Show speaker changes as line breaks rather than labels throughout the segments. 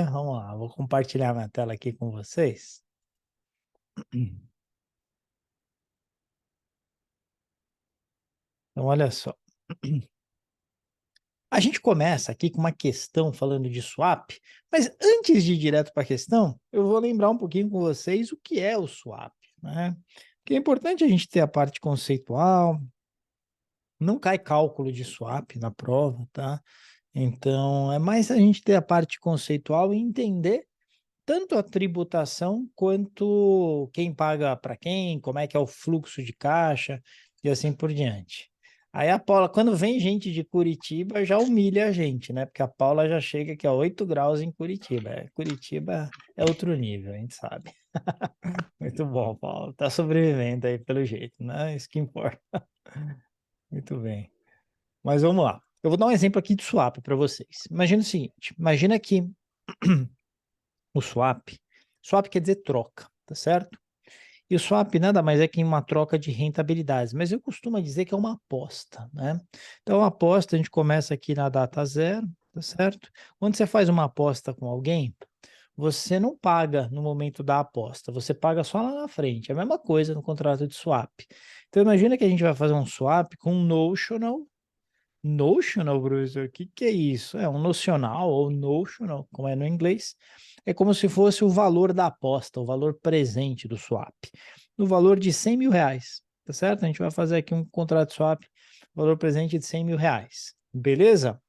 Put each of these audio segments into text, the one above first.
Vamos lá, vou compartilhar minha tela aqui com vocês. Então, olha só. A gente começa aqui com uma questão falando de swap, mas antes de ir direto para a questão, eu vou lembrar um pouquinho com vocês o que é o swap, né? Porque é importante a gente ter a parte conceitual, não cai cálculo de swap na prova, tá? Então, é mais a gente ter a parte conceitual e entender tanto a tributação quanto quem paga para quem, como é que é o fluxo de caixa e assim por diante. Aí a Paula, quando vem gente de Curitiba, já humilha a gente, né? Porque a Paula já chega aqui a 8 graus em Curitiba. Curitiba é outro nível, a gente sabe. Muito bom, Paula. Tá sobrevivendo aí pelo jeito, né? Isso que importa. Muito bem. Mas vamos lá. Eu vou dar um exemplo aqui de swap para vocês. Imagina o seguinte, imagina que o swap quer dizer troca, tá certo? E o swap nada mais é que uma troca de rentabilidades, mas eu costumo dizer que é uma aposta, né? Então, a aposta, a gente começa aqui na data zero, tá certo? Quando você faz uma aposta com alguém, você não paga no momento da aposta, você paga só lá na frente. É a mesma coisa no contrato de swap. Então, imagina que a gente vai fazer um swap com um notional. Notional, professor, o que é isso? É um nocional ou notional, como é no inglês. É como se fosse o valor da aposta, o valor presente do swap. No valor de 100 mil reais, tá certo? A gente vai fazer aqui um contrato de swap, valor presente de 100 mil reais. Beleza?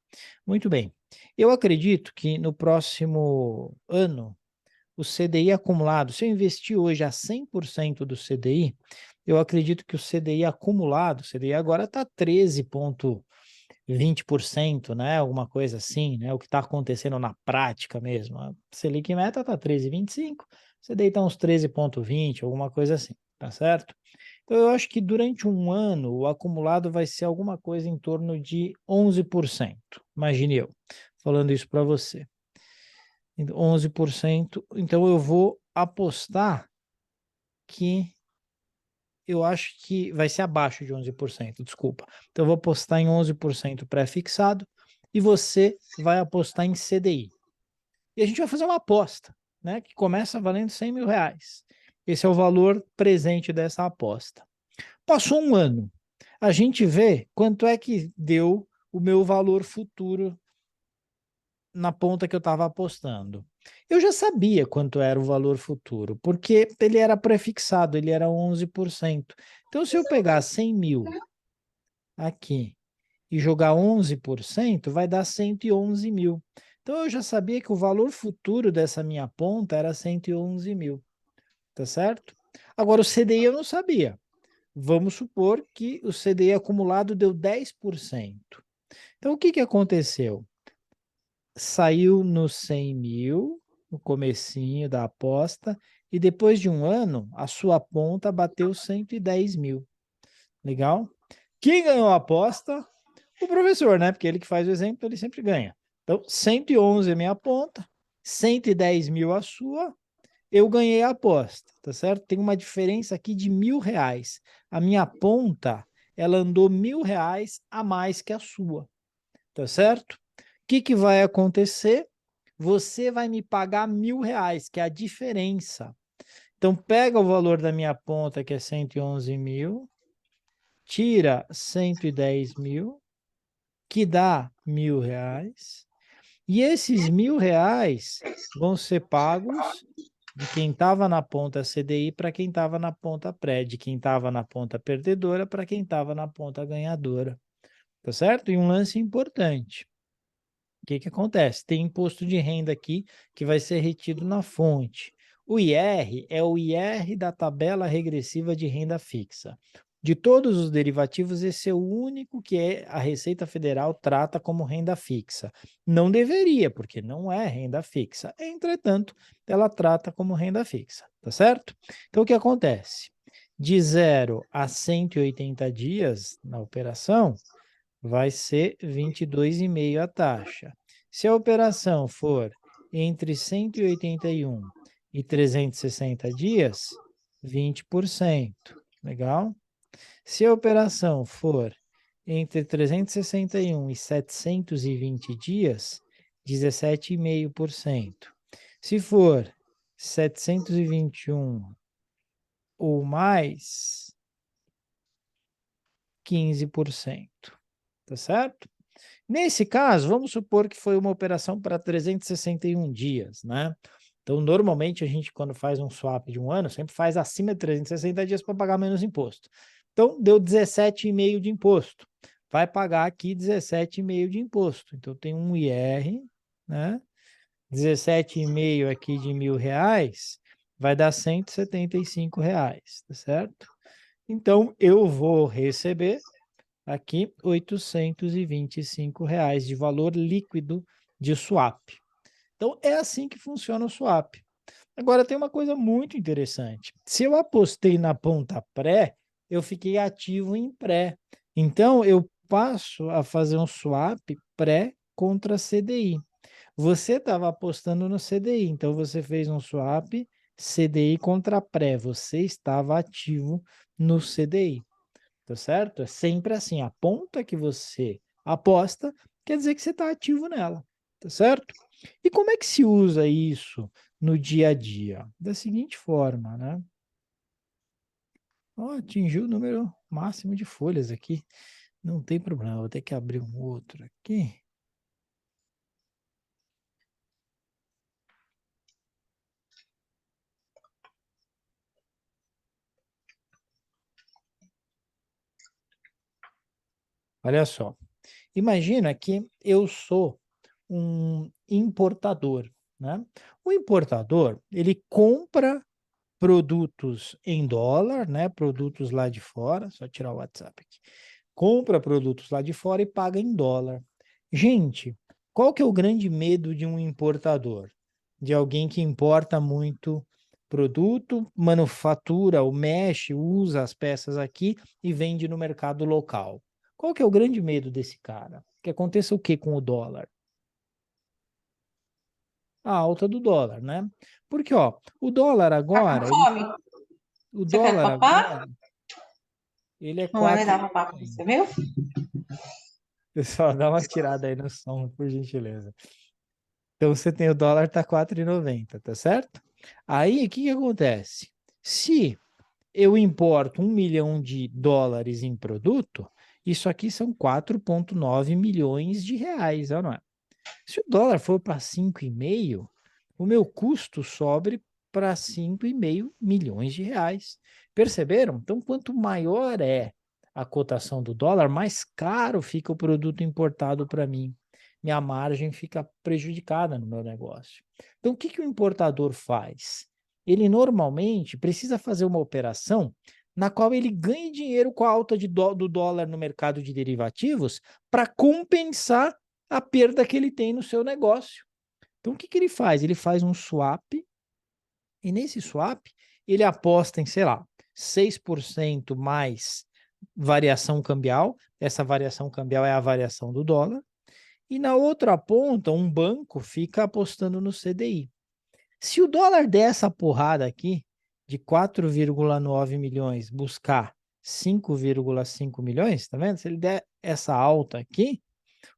Muito bem. Eu acredito que no próximo ano, o CDI acumulado, se eu investir hoje a 100% do CDI, eu acredito que o CDI acumulado, o CDI agora está 13,20%, né? Alguma coisa assim, né? O que está acontecendo na prática mesmo. A Selic meta está 13,25, você deita uns 13,20, alguma coisa assim, tá certo? Então, eu acho que durante um ano o acumulado vai ser alguma coisa em torno de 11%. Imagine eu falando isso para você. 11%. Então, eu vou apostar que eu acho que vai ser abaixo de 11%, desculpa. Então, eu vou apostar em 11% pré-fixado e você vai apostar em CDI. E a gente vai fazer uma aposta, né, que começa valendo 100 mil reais. Esse é o valor presente dessa aposta. Passou um ano, a gente vê quanto é que deu o meu valor futuro na ponta que eu estava apostando. Eu já sabia quanto era o valor futuro, porque ele era prefixado, ele era 11%. Então, se eu pegar 100 mil aqui e jogar 11%, vai dar 111 mil. Então, eu já sabia que o valor futuro dessa minha ponta era 111 mil, tá certo? Agora, o CDI eu não sabia. Vamos supor que o CDI acumulado deu 10%. Então, o que que aconteceu? Saiu no 100 mil, no comecinho da aposta, e depois de um ano, a sua ponta bateu 110 mil. Legal? Quem ganhou a aposta? O professor, né? Porque ele que faz o exemplo, ele sempre ganha. Então, 111 é minha ponta, 110 mil a sua, eu ganhei a aposta, tá certo? Tem uma diferença aqui de R$ 1.000. A minha ponta, ela andou R$ 1.000 a mais que a sua, tá certo? O que vai acontecer? Você vai me pagar R$ 1.000, que é a diferença. Então, pega o valor da minha ponta, que é 111 mil, tira 110 mil, que dá R$ 1.000, e esses R$ 1.000 vão ser pagos de quem estava na ponta CDI para quem estava na ponta pré, de quem estava na ponta perdedora para quem estava na ponta ganhadora, tá certo? E um lance importante. O que acontece? Tem imposto de renda aqui que vai ser retido na fonte. O IR é o IR da tabela regressiva de renda fixa. De todos os derivativos, esse é o único que a Receita Federal trata como renda fixa. Não deveria, porque não é renda fixa. Entretanto, ela trata como renda fixa, tá certo? Então, o que acontece? De 0 a 180 dias na operação, vai ser 22,5 a taxa. Se a operação for entre 181 e 360 dias, 20%. Legal? Se a operação for entre 361 e 720 dias, 17,5%. Se for 721 ou mais, 15%. Tá certo? Nesse caso, vamos supor que foi uma operação para 361 dias, né? Então, normalmente, a gente, quando faz um swap de um ano, sempre faz acima de 360 dias para pagar menos imposto. Então, deu 17,5 de imposto. Vai pagar aqui 17,5 de imposto. Então, tem um IR, né? 17,5 aqui de R$ 1.000, vai dar R$ 175, tá certo? Então, eu vou receber aqui R$ 825 de valor líquido de swap. Então, é assim que funciona o swap. Agora, tem uma coisa muito interessante. Se eu apostei na ponta pré, eu fiquei ativo em pré. Então, eu passo a fazer um swap pré contra CDI. Você estava apostando no CDI, então você fez um swap CDI contra pré. Você estava ativo no CDI. Tá certo? É sempre assim, a ponta que você aposta quer dizer que você está ativo nela, tá certo? E como é que se usa isso no dia a dia? Da seguinte forma, né? Ó, atingiu o número máximo de folhas aqui, não tem problema, vou ter que abrir um outro aqui. Olha só, imagina que eu sou um importador, né? O importador, ele compra produtos em dólar, né? Produtos lá de fora, só tirar o WhatsApp aqui. Compra produtos lá de fora e paga em dólar. Gente, qual que é o grande medo de um importador? De alguém que importa muito produto, manufatura, ou mexe, usa as peças aqui e vende no mercado local. Qual que é o grande medo desse cara? Que aconteça o que com o dólar? A alta do dólar, né? Porque, ó, o dólar
Tá com
agora,
fome?
o
Você quer
dólar
papá?
agora, ele é
Mamãe vai dar papá pra
4,90.
você, viu?
Pessoal, dá uma tirada aí no som, por gentileza. Então, você tem o dólar tá 4,90, tá certo? Aí, o que que acontece? Se eu importo 1 milhão de dólares em produto, isso aqui são 4,9 milhões de reais, não é? Se o dólar for para 5,5, o meu custo sobe para 5,5 milhões de reais. Perceberam? Então, quanto maior é a cotação do dólar, mais caro fica o produto importado para mim. Minha margem fica prejudicada no meu negócio. Então, o que que o importador faz? Ele normalmente precisa fazer uma operação na qual ele ganhe dinheiro com a alta do dólar no mercado de derivativos para compensar a perda que ele tem no seu negócio. Então, o que que ele faz? Ele faz um swap, e nesse swap, ele aposta em, sei lá, 6% mais variação cambial. Essa variação cambial é a variação do dólar. E na outra ponta, um banco fica apostando no CDI. Se o dólar der essa porrada aqui, de 4,9 milhões, buscar 5,5 milhões, tá vendo? Se ele der essa alta aqui,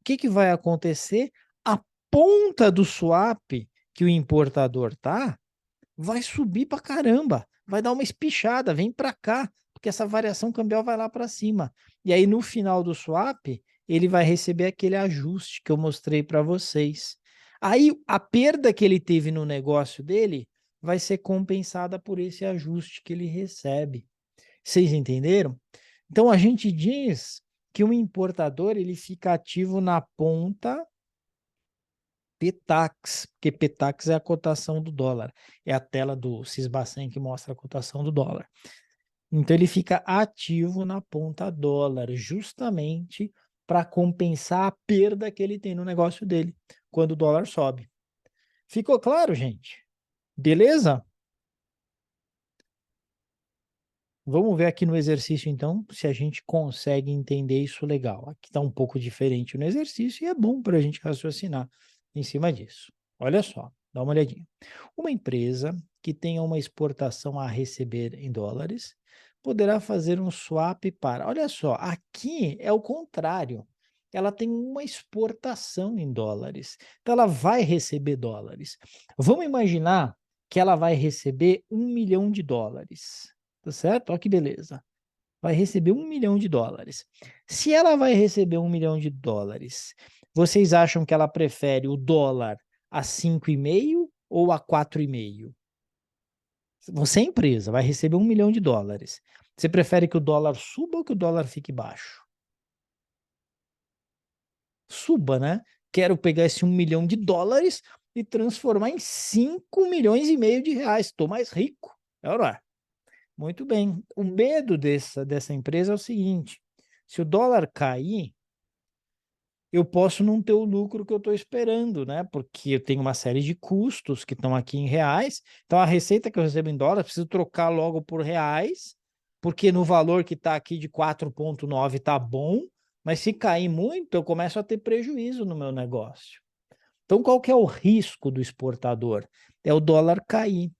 o que que vai acontecer? A ponta do swap que o importador tá vai subir para caramba, vai dar uma espichada, vem para cá, porque essa variação cambial vai lá para cima. E aí no final do swap, ele vai receber aquele ajuste que eu mostrei para vocês. Aí a perda que ele teve no negócio dele vai ser compensada por esse ajuste que ele recebe. Vocês entenderam? Então a gente diz que o importador ele fica ativo na ponta PTAX, porque PTAX é a cotação do dólar. É a tela do Sisbacen que mostra a cotação do dólar. Então ele fica ativo na ponta dólar, justamente para compensar a perda que ele tem no negócio dele quando o dólar sobe. Ficou claro, gente? Beleza? Vamos ver aqui no exercício, então, se a gente consegue entender isso legal. Aqui está um pouco diferente no exercício e é bom para a gente raciocinar em cima disso. Olha só, dá uma olhadinha. Uma empresa que tenha uma exportação a receber em dólares poderá fazer um swap para. Olha só, aqui é o contrário. ela tem uma exportação em dólares. Então, ela vai receber dólares. Vamos imaginar que ela vai receber US$ 1 milhão, tá certo? Olha que beleza. Vai receber US$ 1 milhão. Se ela vai receber US$ 1 milhão, vocês acham que ela prefere o dólar a 5,5 ou a 4,5? Você é empresa, vai receber US$ 1 milhão. Você prefere que o dólar suba ou que o dólar fique baixo? Suba, né? Quero pegar esse US$ 1 milhão e transformar em 5,5 milhões de reais. Estou mais rico. É hora. Muito bem. O medo dessa empresa é o seguinte: se o dólar cair, eu posso não ter o lucro que eu estou esperando, né? Porque eu tenho uma série de custos que estão aqui em reais. Então, a receita que eu recebo em dólar, preciso trocar logo por reais, porque no valor que está aqui de 4,9 está bom, mas se cair muito, eu começo a ter prejuízo no meu negócio. Então, qual que é o risco do exportador? É o dólar cair.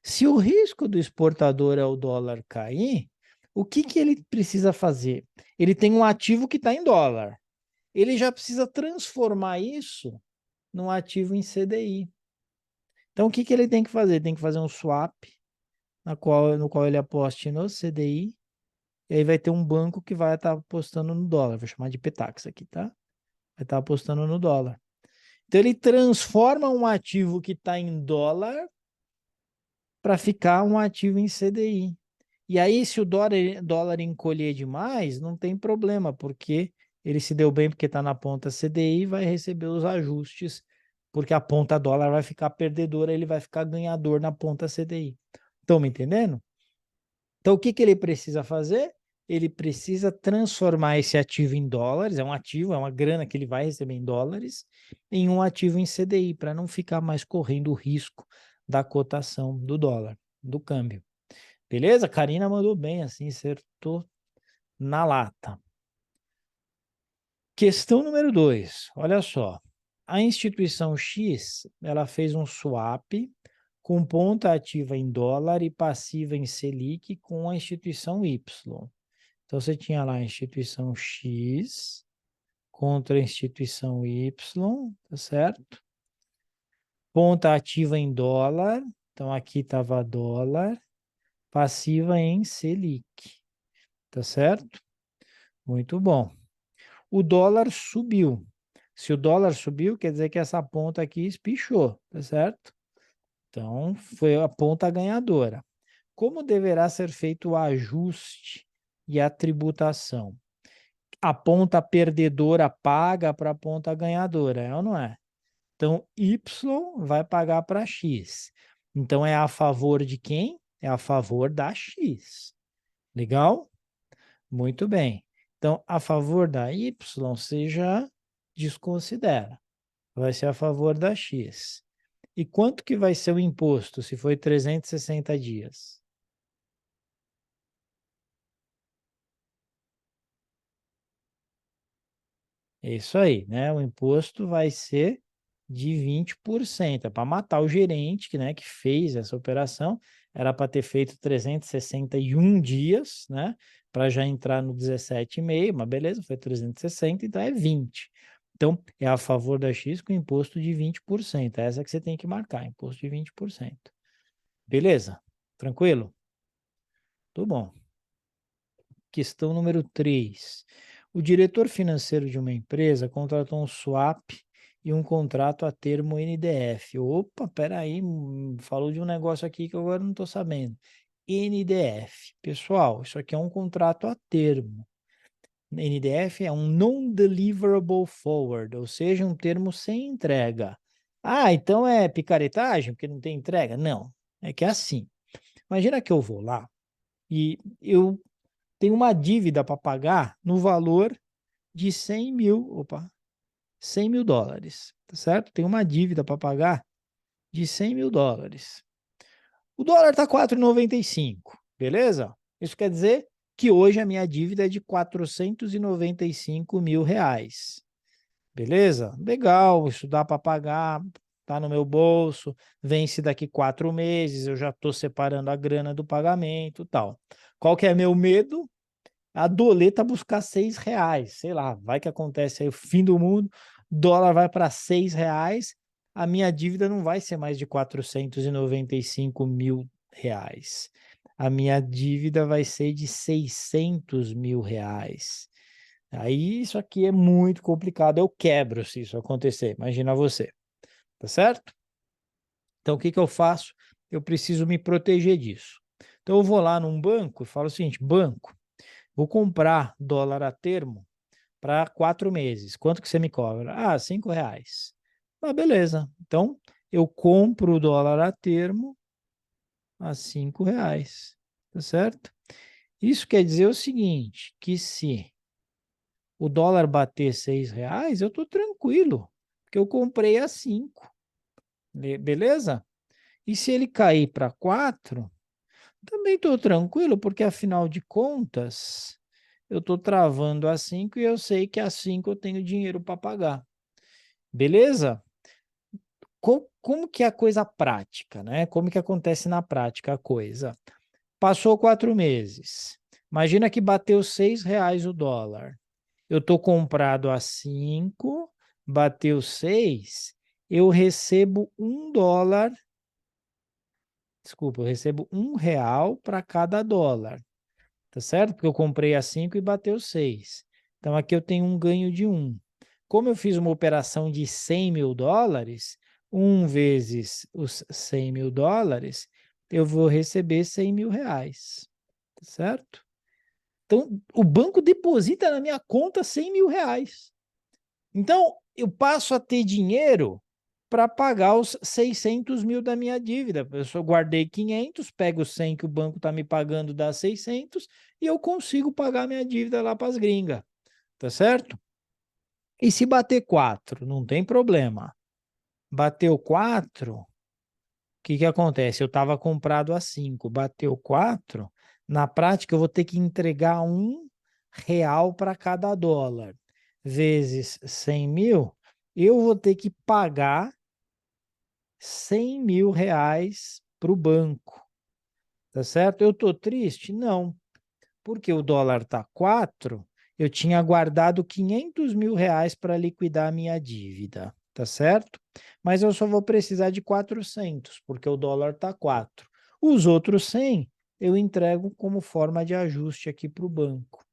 Se o risco do exportador é o dólar cair, o que ele precisa fazer? Ele tem um ativo que está em dólar. Ele já precisa transformar isso num ativo em CDI. Então, o que ele tem que fazer? Ele tem que fazer um swap no qual ele aposte no CDI, e aí vai ter um banco que vai estar apostando no dólar. Vou chamar de Petax aqui, tá? Vai estar apostando no dólar. Então, ele transforma um ativo que está em dólar para ficar um ativo em CDI. E aí, se o dólar encolher demais, não tem problema, porque ele se deu bem porque está na ponta CDI e vai receber os ajustes, porque a ponta dólar vai ficar perdedora, ele vai ficar ganhador na ponta CDI. Estão me entendendo? Então, o que ele precisa fazer? Ele precisa transformar esse ativo em dólares, é um ativo, é uma grana que ele vai receber em dólares, em um ativo em CDI, para não ficar mais correndo o risco da cotação do dólar, do câmbio. Beleza? Karina mandou bem, assim, acertou na lata. Questão número 2, olha só. A instituição X, ela fez um swap com ponta ativa em dólar e passiva em Selic com a instituição Y. Então, você tinha lá a instituição X contra a instituição Y, tá certo? Ponta ativa em dólar, então aqui estava dólar, passiva em Selic, tá certo? Muito bom. O dólar subiu. Se o dólar subiu, quer dizer que essa ponta aqui espichou, tá certo? Então, foi a ponta ganhadora. Como deverá ser feito o ajuste e a tributação? A ponta perdedora paga para a ponta ganhadora, é ou não é? Então, Y vai pagar para X. Então, é a favor de quem? É a favor da X. Legal? Muito bem. Então, a favor da Y, você já desconsidera. Vai ser a favor da X. E quanto que vai ser o imposto se foi 360 dias? É isso aí, né? O imposto vai ser de 20%. É para matar o gerente que fez essa operação. Era para ter feito 361 dias, né? Para já entrar no 17,5, mas beleza, foi 360, então é 20. Então, é a favor da X com imposto de 20%. Essa que você tem que marcar, imposto de 20%. Beleza? Tranquilo? Tudo bom. Questão número 3. O diretor financeiro de uma empresa contratou um swap e um contrato a termo NDF. Opa, peraí, falou de um negócio aqui que eu agora não estou sabendo. NDF. Pessoal, isso aqui é um contrato a termo. NDF é um Non-Deliverable Forward, ou seja, um termo sem entrega. Ah, então é picaretagem porque não tem entrega? Não, é que é assim. Imagina que eu vou lá e eu tenho uma dívida para pagar no valor de 100 mil, $100 mil, tá certo? Tem uma dívida para pagar de 100 mil dólares. O dólar está 4,95, beleza? Isso quer dizer que hoje a minha dívida é de 495 mil reais. Beleza? Legal, isso dá para pagar, tá no meu bolso, vence daqui 4 meses, eu já estou separando a grana do pagamento e tal. Qual que é meu medo? a doleta buscar R$ 6, sei lá, vai que acontece aí o fim do mundo, dólar vai para R$ 6, a minha dívida não vai ser mais de 495 mil reais. A minha dívida vai ser de 600 mil reais. Aí isso aqui é muito complicado, eu quebro se isso acontecer, imagina você, tá certo? Então o que que eu faço? Eu preciso me proteger disso. Então eu vou lá num banco e falo o seguinte, banco, vou comprar dólar a termo para 4 meses. Quanto que você me cobra? Ah, R$ 5. Ah, beleza. Então, eu compro o dólar a termo a R$ 5. Tá certo? Isso quer dizer o seguinte, que se o dólar bater R$ 6, eu estou tranquilo, porque eu comprei a 5. Beleza? E se ele cair para 4, também estou tranquilo, porque afinal de contas, eu estou travando a 5 e eu sei que a 5 eu tenho dinheiro para pagar. Beleza? Como que é a coisa prática, né? Como que acontece na prática a coisa? Passou 4 meses. Imagina que bateu R$ 6 o dólar. Eu estou comprado a 5, bateu 6, eu recebo $1. Desculpa, eu recebo R$ 1 para cada dólar. Tá certo? Porque eu comprei a 5 e bateu 6. Então aqui eu tenho um ganho de 1. Como eu fiz uma operação de 100 mil dólares, 1 vezes os 100 mil dólares, eu vou receber 100 mil reais. Tá certo? Então, o banco deposita na minha conta 100 mil reais. Então, eu passo a ter dinheiro para pagar os 600 mil da minha dívida. Eu só guardei 500, pego os 100 que o banco está me pagando, dá 600, e eu consigo pagar minha dívida lá para as gringas. Tá certo? E se bater 4, não tem problema. Bateu 4, o que que acontece? Eu estava comprado a 5, bateu 4, na prática eu vou ter que entregar R$ 1 para cada dólar, vezes 100 mil, eu vou ter que pagar 100 mil reais para o banco, tá certo? Eu estou triste? Não, porque o dólar está 4, eu tinha guardado 500 mil reais para liquidar a minha dívida, tá certo? Mas eu só vou precisar de 400, porque o dólar está 4. Os outros 100 eu entrego como forma de ajuste aqui para o banco.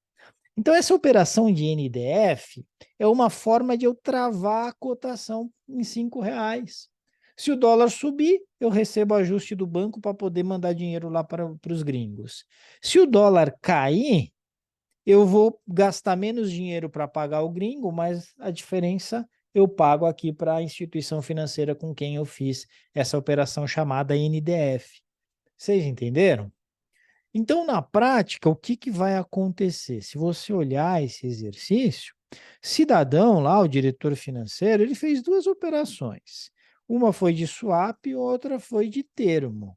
Então, essa operação de NDF é uma forma de eu travar a cotação em R$ 5. Se o dólar subir, eu recebo ajuste do banco para poder mandar dinheiro lá para os gringos. Se o dólar cair, eu vou gastar menos dinheiro para pagar o gringo, mas a diferença eu pago aqui para a instituição financeira com quem eu fiz essa operação chamada NDF. Vocês entenderam? Então, na prática, o que que vai acontecer? Se você olhar esse exercício, cidadão lá, o diretor financeiro, ele fez 2 operações. Uma foi de swap e outra foi de termo.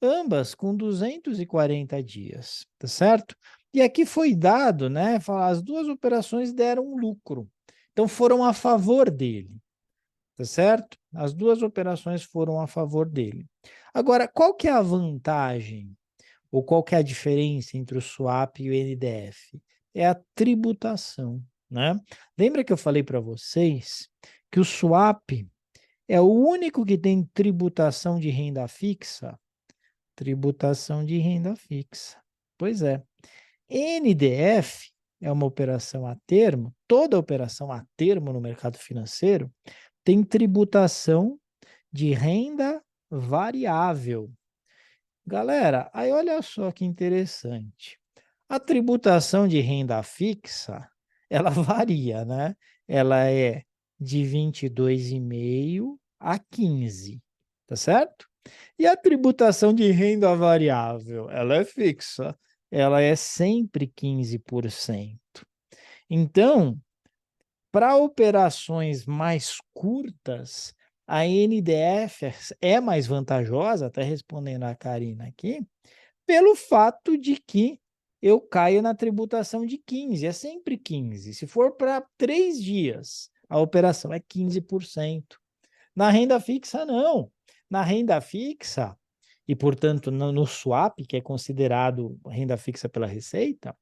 Ambas com 240 dias, tá certo? E aqui foi dado, né? As 2 operações deram um lucro. Então, foram a favor dele, tá certo? As 2 operações foram a favor dele. Agora, qual que é a vantagem? Ou qual que é a diferença entre o swap e o NDF? É a tributação, né? Lembra que eu falei para vocês que o swap é o único que tem tributação de renda fixa? Tributação de renda fixa. Pois é. NDF é uma operação a termo, toda operação a termo no mercado financeiro tem tributação de renda variável. Galera, aí olha só que interessante. A tributação de renda fixa, ela varia, né? Ela é de 22,5 a 15, tá certo? E a tributação de renda variável, ela é fixa, ela é sempre 15%. Então, para operações mais curtas, a NDF é mais vantajosa, até respondendo a Karina aqui, pelo fato de que eu caio na tributação de 15, é sempre 15. Se for para 3 dias, a operação é 15%. Na renda fixa, não. Na renda fixa, e portanto no swap, que é considerado renda fixa pela Receita,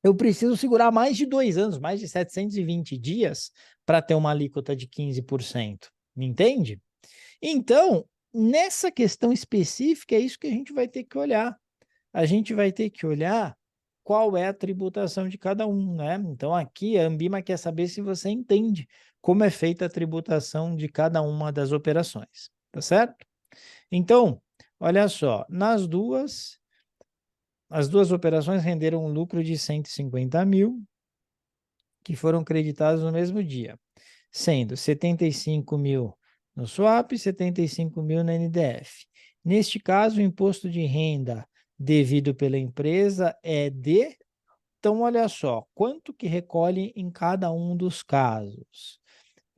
eu preciso segurar mais de 2 anos, mais de 720 dias, para ter uma alíquota de 15%. Me entende? Então, nessa questão específica, é isso que a gente vai ter que olhar. A gente vai ter que olhar qual é a tributação de cada um, né? Então, aqui a Ambima quer saber se você entende como é feita a tributação de cada uma das operações, tá certo? Então, olha só, as duas operações renderam um lucro de 150 mil, que foram creditados no mesmo dia, sendo 75 mil no swap e 75 mil na NDF. Neste caso, o imposto de renda devido pela empresa é de... Então, olha só, quanto que recolhe em cada um dos casos.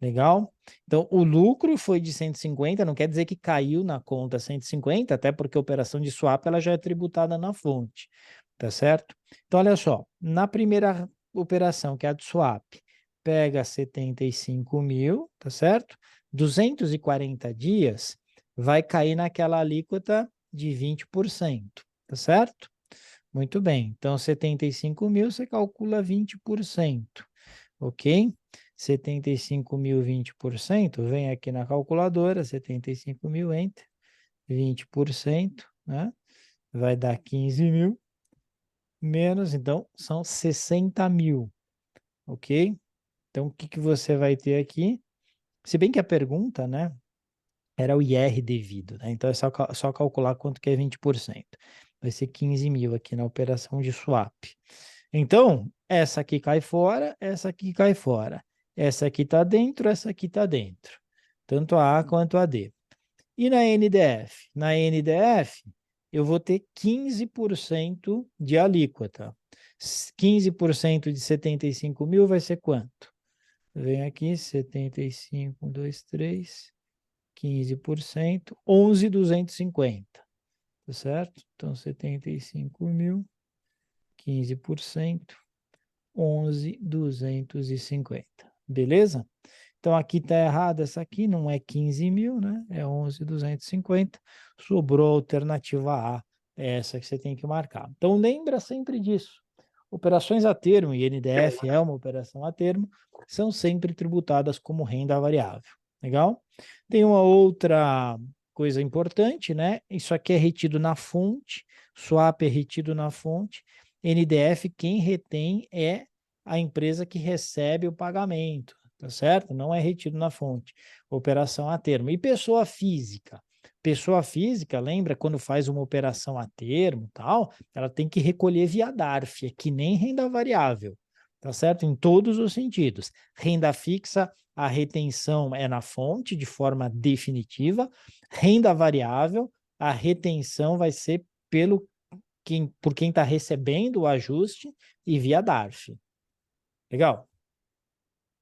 Legal? Então, o lucro foi de 150, não quer dizer que caiu na conta 150, até porque a operação de swap ela já é tributada na fonte, tá certo? Então, olha só, na primeira operação, que é a de swap, pega 75 mil, tá certo? 240 dias, vai cair naquela alíquota de 20%, tá certo? Muito bem, então 75 mil você calcula 20%, ok? 75 mil, 20%, vem aqui na calculadora, 75 mil, enter, 20%, né? Vai dar 15 mil, menos, então, são 60 mil, ok? Então, o que que você vai ter aqui? Se bem que a pergunta, né, era o IR devido, né? Então, é só calcular quanto que é 20%. Vai ser 15 mil aqui na operação de swap. Então, essa aqui cai fora, essa aqui cai fora. Essa aqui está dentro, essa aqui está dentro. Tanto a A quanto a D. E na NDF? Na NDF, eu vou ter 15% de alíquota. 15% de 75 mil vai ser quanto? Vem aqui, 75, 1, 2, 3, 15%, 11.250, tá certo? Então, 75 mil, 15%, 11.250, beleza? Então, aqui está errado, essa aqui não é 15 mil, né? É 11.250, sobrou a alternativa A, é essa que você tem que marcar. Então, lembra sempre disso. Operações a termo, e NDF é uma operação a termo, são sempre tributadas como renda variável. Legal? Tem uma outra coisa importante, né? Isso aqui é retido na fonte, swap é retido na fonte, NDF, quem retém é a empresa que recebe o pagamento, tá certo? Não é retido na fonte. Operação a termo. E pessoa física? Pessoa física, lembra quando faz uma operação a termo, tal, ela tem que recolher via DARF, é que nem renda variável, tá certo? Em todos os sentidos. Renda fixa, a retenção é na fonte de forma definitiva. Renda variável, a retenção vai ser por quem está recebendo o ajuste e via DARF. Legal?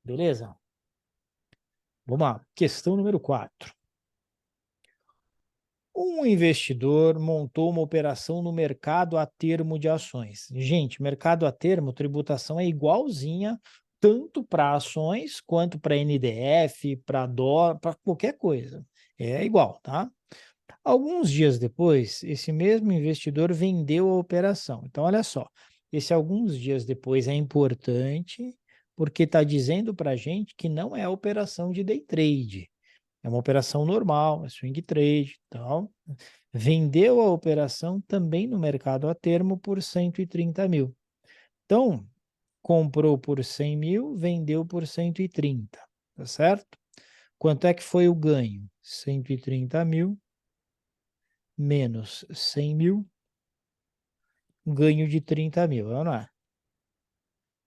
Beleza? Vamos lá. Questão número 4. Um investidor montou uma operação no mercado a termo de ações. Gente, mercado a termo, tributação é igualzinha, tanto para ações quanto para NDF, para dólar, para qualquer coisa. É igual, tá? Alguns dias depois, esse mesmo investidor vendeu a operação. Então, olha só, esse alguns dias depois é importante porque está dizendo para a gente que não é operação de day trade. É uma operação normal, é swing trade, tal. Vendeu a operação também no mercado a termo por 130 mil. Então, comprou por 100 mil, vendeu por 130, tá certo? Quanto é que foi o ganho? 130 mil menos 100 mil, ganho de 30 mil, não é?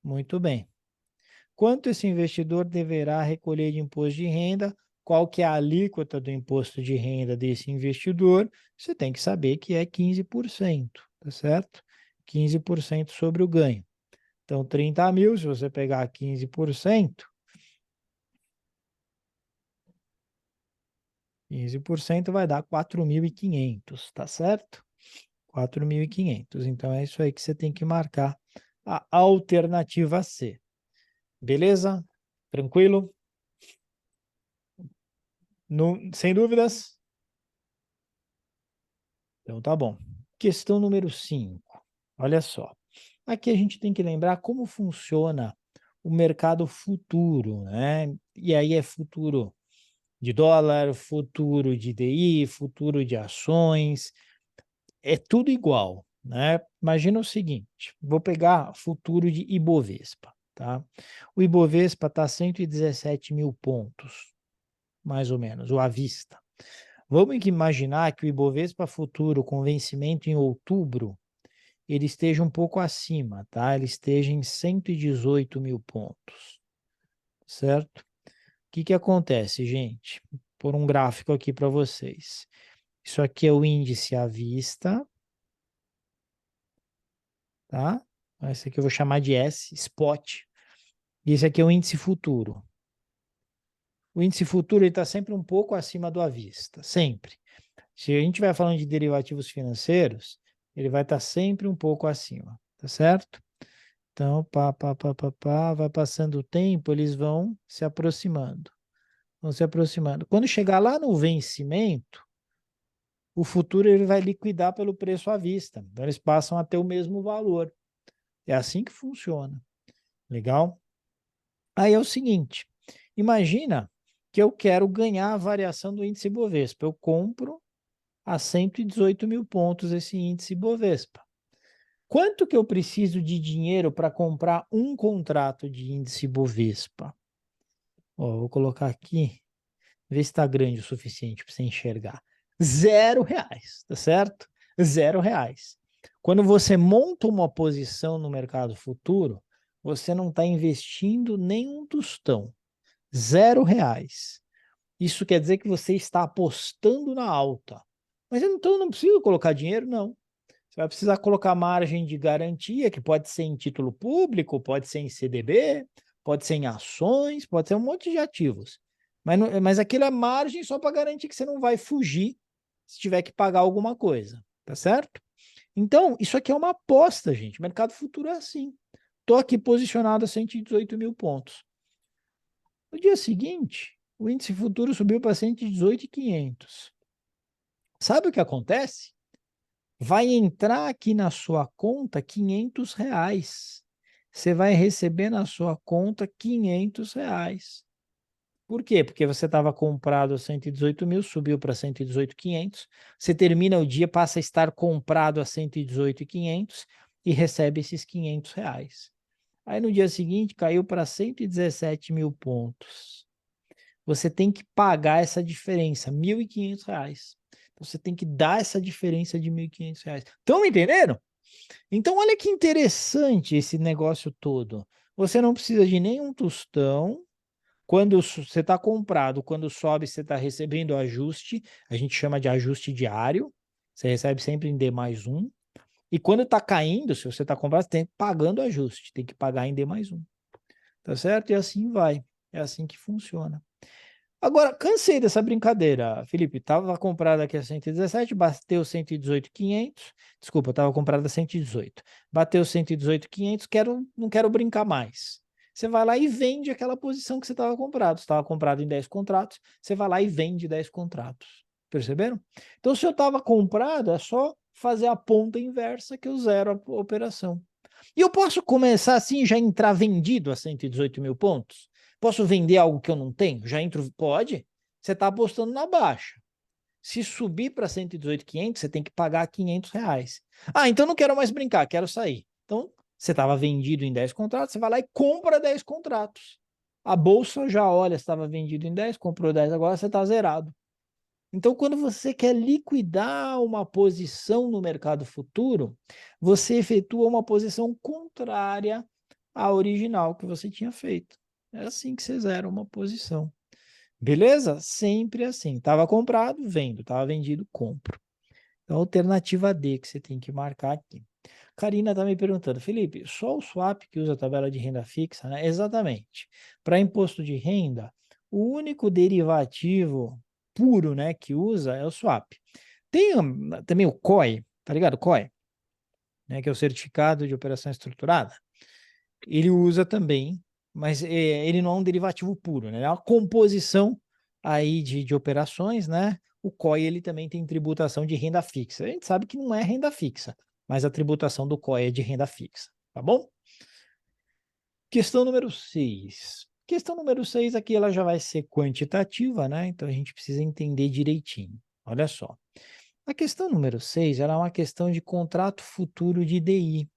Muito bem. Quanto esse investidor deverá recolher de imposto de renda? Qual que é a alíquota do imposto de renda desse investidor? Você tem que saber que é 15%, tá certo? 15% sobre o ganho. Então, 30 mil, se você pegar 15%, 15% vai dar 4.500, tá certo? 4.500. Então, é isso aí que você tem que marcar a alternativa C. Beleza? Tranquilo? Sem dúvidas? Então tá bom. Questão número 5. Olha só. Aqui a gente tem que lembrar como funciona o mercado futuro, né? E aí é futuro de dólar, futuro de DI, futuro de ações, é tudo igual, né? Imagina o seguinte, vou pegar futuro de Ibovespa, tá? O Ibovespa está 117 mil pontos, mais ou menos, o à vista. Vamos imaginar que o Ibovespa futuro com vencimento em outubro, ele esteja um pouco acima, tá? Ele esteja em 118 mil pontos, certo? O que acontece, gente? Vou pôr um gráfico aqui para vocês. Isso aqui é o índice à vista, tá? Esse aqui eu vou chamar de S, spot. E esse aqui é o índice futuro. O índice futuro está sempre um pouco acima do à vista, sempre. Se a gente estiver falando de derivativos financeiros, ele vai estar sempre um pouco acima, tá certo? Então, vai passando o tempo, eles vão se aproximando. Vão se aproximando. Quando chegar lá no vencimento, o futuro ele vai liquidar pelo preço à vista. Então, eles passam a ter o mesmo valor. É assim que funciona. Legal? Aí é o seguinte, imagina que eu quero ganhar a variação do índice Bovespa. Eu compro a 118 mil pontos esse índice Bovespa. Quanto que eu preciso de dinheiro para comprar um contrato de índice Bovespa? Ó, vou colocar aqui, ver se está grande o suficiente para você enxergar. R$ 0, tá certo? R$ 0. Quando você monta uma posição no mercado futuro, você não está investindo nem um tostão. R$ 0. Isso quer dizer que você está apostando na alta. Mas então eu não preciso colocar dinheiro? Não. Você vai precisar colocar margem de garantia, que pode ser em título público, pode ser em CDB, pode ser em ações, pode ser um monte de ativos. Mas aquilo é margem só para garantir que você não vai fugir se tiver que pagar alguma coisa, tá certo? Então, isso aqui é uma aposta, gente. O mercado futuro é assim. Estou aqui posicionado a 118 mil pontos. No dia seguinte, o índice futuro subiu para 118.500. Sabe o que acontece? Vai entrar aqui na sua conta R$ 500. Você vai receber na sua conta R$ 500. Por quê? Porque você estava comprado a 118 mil, subiu para 118.500. Você termina o dia, passa a estar comprado a 118.500 e recebe esses R$ 500. Aí no dia seguinte caiu para 117 mil pontos. Você tem que pagar essa diferença, R$ 1.500. Então, você tem que dar essa diferença de R$ 1.500. Estão me entendendo? Então, olha que interessante esse negócio todo. Você não precisa de nenhum tostão. Quando você está comprado, quando sobe, você está recebendo ajuste. A gente chama de ajuste diário. Você recebe sempre em D mais um. E quando está caindo, se você está comprado, você tem que pagando ajuste. Tem que pagar em D mais um. Tá certo? E assim vai. É assim que funciona. Agora, cansei dessa brincadeira, Felipe. Estava comprado aqui a 117, bateu 118.500. Desculpa, estava comprado a 118. Bateu 118.500, não quero brincar mais. Você vai lá e vende aquela posição que você estava comprado. Você estava comprado em 10 contratos, você vai lá e vende 10 contratos. Perceberam? Então, se eu estava comprado, é só fazer a ponta inversa que eu zero a operação. E eu posso começar assim, já entrar vendido a 118 mil pontos? Posso vender algo que eu não tenho? Já entro? Pode. Você está apostando na baixa. Se subir para 118.500, você tem que pagar R$ 500. Ah, então não quero mais brincar, quero sair. Então, você estava vendido em 10 contratos, você vai lá e compra 10 contratos. A bolsa já olha, estava vendido em 10, comprou 10, agora você está zerado. Então, quando você quer liquidar uma posição no mercado futuro, você efetua uma posição contrária à original que você tinha feito. É assim que você zera uma posição. Beleza? Sempre assim. Estava comprado, vendo. Estava vendido, compro. Então, alternativa D que você tem que marcar aqui. Karina está me perguntando, Felipe, só o swap que usa a tabela de renda fixa, né? Exatamente. Para imposto de renda, o único derivativo puro, né, que usa é o swap. Tem também o COE, tá ligado? O COE, né, que é o Certificado de Operação Estruturada. Ele usa também, mas ele não é um derivativo puro, né? É uma composição aí de operações, né? O COE ele também tem tributação de renda fixa. A gente sabe que não é renda fixa, mas a tributação do COE é de renda fixa. tá bom? Questão número 6. Questão número 6 aqui ela já vai ser quantitativa, né? Então a gente precisa entender direitinho. Olha só. A questão número 6 ela é uma questão de contrato futuro de DI.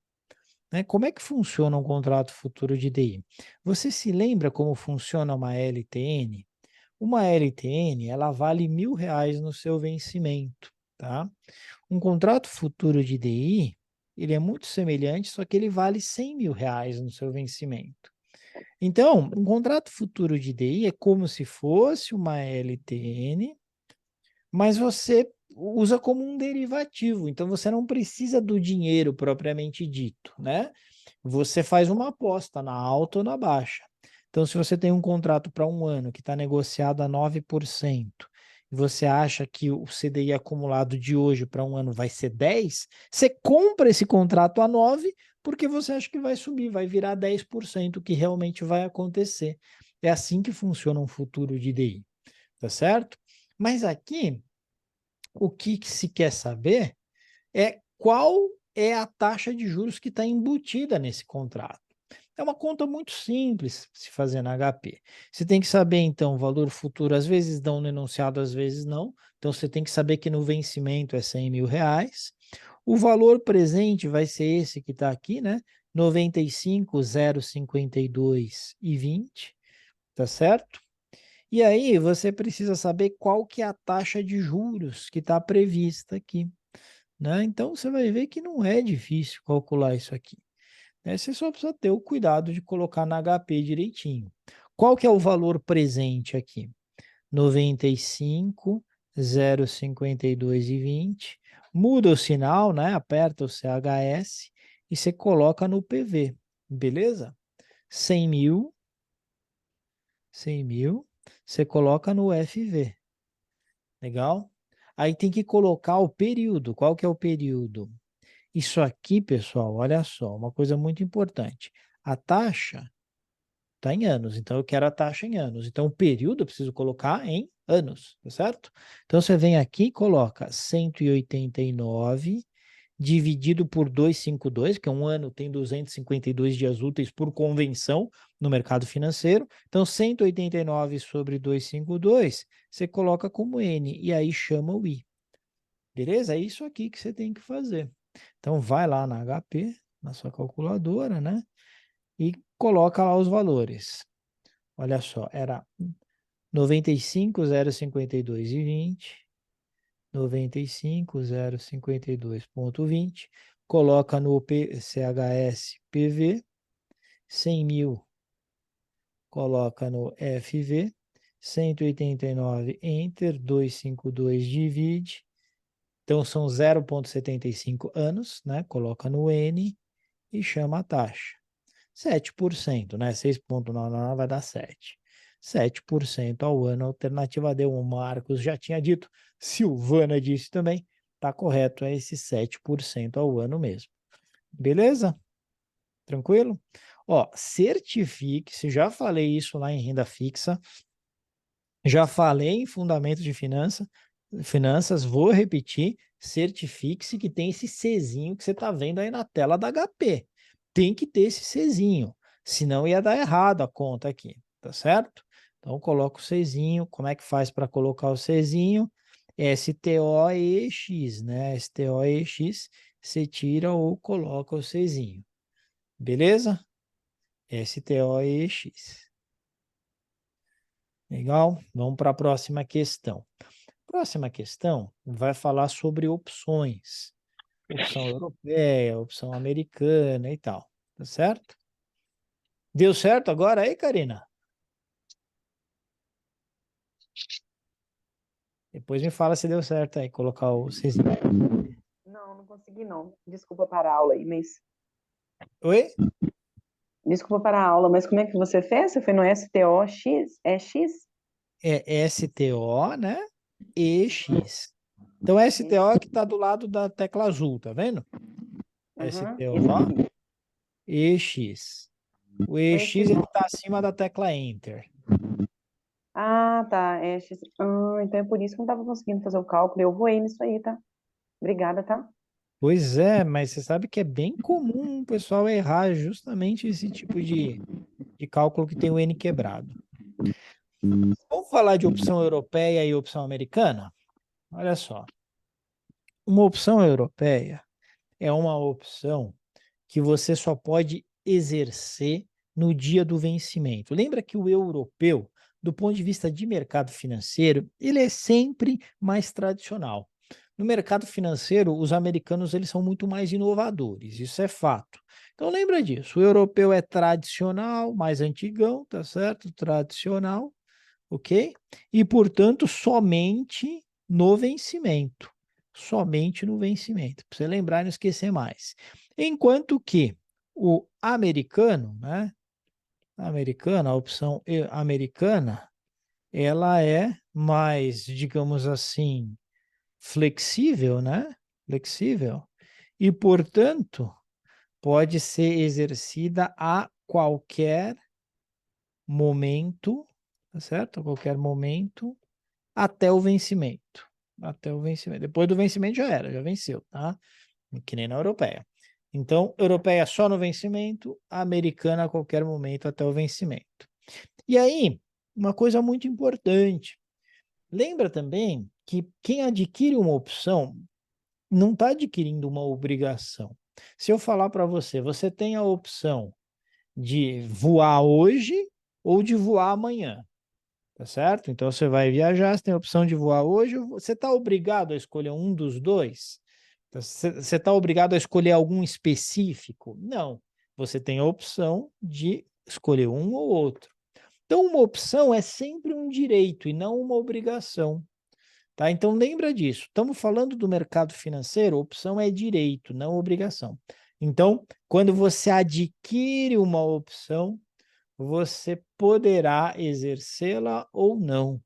Né? Como é que funciona um contrato futuro de DI? Você se lembra como funciona uma LTN? Uma LTN, ela vale R$ 1.000 no seu vencimento, tá? Um contrato futuro de DI, ele é muito semelhante, só que ele vale R$ 100.000 no seu vencimento. Então, um contrato futuro de DI é como se fosse uma LTN, mas você usa como um derivativo, então você não precisa do dinheiro propriamente dito, né? Você faz uma aposta na alta ou na baixa. Então, se você tem um contrato para um ano que está negociado a 9%, e você acha que o CDI acumulado de hoje para um ano vai ser 10, você compra esse contrato a 9 porque você acha que vai subir, vai virar 10%, que realmente vai acontecer. É assim que funciona um futuro de DI, tá certo? Mas aqui, o que se quer saber é qual é a taxa de juros que está embutida nesse contrato. É uma conta muito simples se fazer na HP. Você tem que saber, então, o valor futuro, às vezes dão no enunciado, às vezes não. Então, você tem que saber que no vencimento é R$ 100.000. O valor presente vai ser esse que está aqui, né? 95.052,20, tá certo? E aí, você precisa saber qual que é a taxa de juros que está prevista aqui, né? Então, você vai ver que não é difícil calcular isso aqui, né? Você só precisa ter o cuidado de colocar na HP direitinho. Qual que é o valor presente aqui? 95.052,20. Muda o sinal, né? Aperta o CHS e você coloca no PV, beleza? 100 mil, você coloca no FV, legal? Aí tem que colocar o período. Qual que é o período? Isso aqui, pessoal, olha só, uma coisa muito importante. A taxa está em anos, então eu quero a taxa em anos. Então o período eu preciso colocar em anos, tá certo? Então você vem aqui e coloca 189 dividido por 252, que é um ano tem 252 dias úteis por convenção no mercado financeiro. Então 189 sobre 252, você coloca como N e aí chama o I. Beleza? É isso aqui que você tem que fazer. Então, vai lá na HP, na sua calculadora, né? E coloca lá os valores. Olha só, era 95.052,20, 95.052,20. Coloca no CHS PV, 100 mil, coloca no FV, 189, Enter, 252, divide. Então, são 0,75 anos, né? Coloca no N e chama a taxa. 7%, né? 6,99 vai dar 7. 7% ao ano, alternativa D. O Marcos já tinha dito, Silvana disse também, tá correto, é esse 7% ao ano mesmo. Beleza? Tranquilo? Ó, certifique-se, já falei isso lá em renda fixa, já falei em fundamentos de finanças, vou repetir, certifique-se que tem esse Czinho que você está vendo aí na tela da HP. Tem que ter esse Czinho, senão ia dar errado a conta aqui, tá certo? Então, coloca o Czinho. Como é que faz para colocar o Czinho? STOEX, né? STOEX, você tira ou coloca o Czinho. Beleza? STOEX. Legal? Vamos para a próxima questão. Próxima questão vai falar sobre opções. Opção europeia, opção americana e tal. Tá certo? Deu certo agora aí, Karina? Depois me fala se deu certo aí, colocar o Czinho.
Não, não consegui não. Desculpa para a aula aí, mas...
Oi?
Desculpa para a aula, mas como é que você fez? Você foi no STOX? É X?
É STO, né? EX. Então, STO que está do lado da tecla azul, tá vendo?
Uhum, esse
STO,
aqui.
EX. O
O
EX
EX.
ele está acima da tecla Enter.
Ah, tá. É X. Ah, então é por isso que eu não estava conseguindo fazer o cálculo. Eu voei nisso aí, tá? Obrigada, tá?
Pois é, mas você sabe que é bem comum o pessoal errar justamente esse tipo de cálculo que tem o N quebrado. Vamos falar de opção europeia e opção americana? Olha só, uma opção europeia é uma opção que você só pode exercer no dia do vencimento. Lembra que o europeu, do ponto de vista de mercado financeiro, ele é sempre mais tradicional. No mercado financeiro, os americanos eles são muito mais inovadores, isso é fato. Então lembra disso, o europeu é tradicional, mais antigão, tá certo? Tradicional, ok? E, portanto, somente no vencimento. Somente no vencimento. Para você lembrar e não esquecer mais. Enquanto que o americano, né? A opção americana, ela é mais, digamos assim, flexível, né? Flexível. E, portanto, pode ser exercida a qualquer momento, tá certo? A qualquer momento até o vencimento. Até o vencimento. Depois do vencimento já era, já venceu, tá? Que nem na europeia. Então, europeia só no vencimento, americana a qualquer momento até o vencimento. E aí, uma coisa muito importante. Lembra também que quem adquire uma opção não está adquirindo uma obrigação. Se eu falar para você, você tem a opção de voar hoje ou de voar amanhã. Tá certo? Então você vai viajar, você tem a opção de voar hoje, você está obrigado a escolher um dos dois? Você está obrigado a escolher algum específico? Não. Você tem a opção de escolher um ou outro. Então, uma opção é sempre um direito e não uma obrigação. Tá? Então, lembra disso. Estamos falando do mercado financeiro, opção é direito, não obrigação. Então, quando você adquire uma opção, você poderá exercê-la ou não,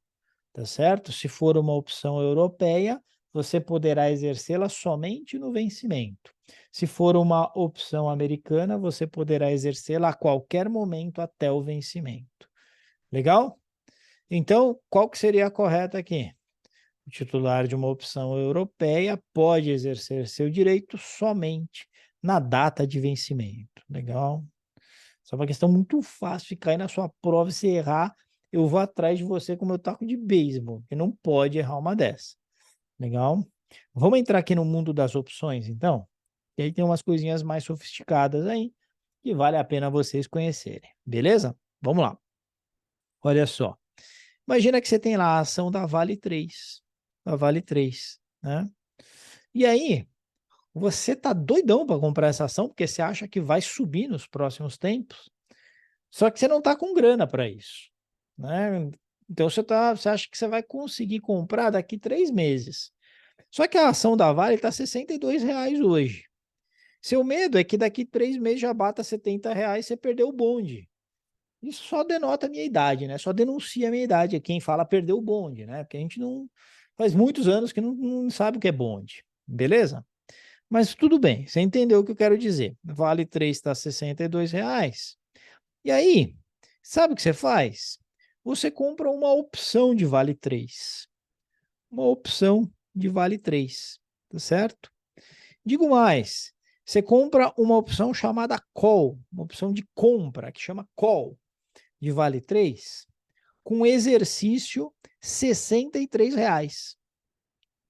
tá certo? Se for uma opção europeia, você poderá exercê-la somente no vencimento. Se for uma opção americana, você poderá exercê-la a qualquer momento até o vencimento. Legal? Então, qual que seria a correta aqui? O titular de uma opção europeia pode exercer seu direito somente na data de vencimento. Legal? Só uma questão muito fácil de cair na sua prova e se errar, eu vou atrás de você com meu taco de beisebol, que não pode errar uma dessa. Legal? Vamos entrar aqui no mundo das opções, então? E aí tem umas coisinhas mais sofisticadas aí, que vale a pena vocês conhecerem. Beleza? Vamos lá. Olha só. Imagina que você tem lá a ação da Vale 3. Da Vale 3, né? E aí, você tá doidão para comprar essa ação, porque você acha que vai subir nos próximos tempos. Só que você não está com grana para isso, né? Então você acha que você vai conseguir comprar daqui 3 meses. Só que a ação da Vale está R$ 62 hoje. Seu medo é que daqui 3 meses já bata R$ 70 e você perdeu o bonde. Isso só denota a minha idade, né? Só denuncia a minha idade. Quem fala perdeu o bonde, né? Porque a gente não. Faz muitos anos que não sabe o que é bonde. Beleza? Mas tudo bem, você entendeu o que eu quero dizer. Vale 3 está R$ 62. E aí, sabe o que você faz? Você compra uma opção de Vale 3. Uma opção de Vale 3, tá certo? Digo mais, você compra uma opção chamada Call, uma opção de compra que chama Call de Vale 3, com exercício R$ 63,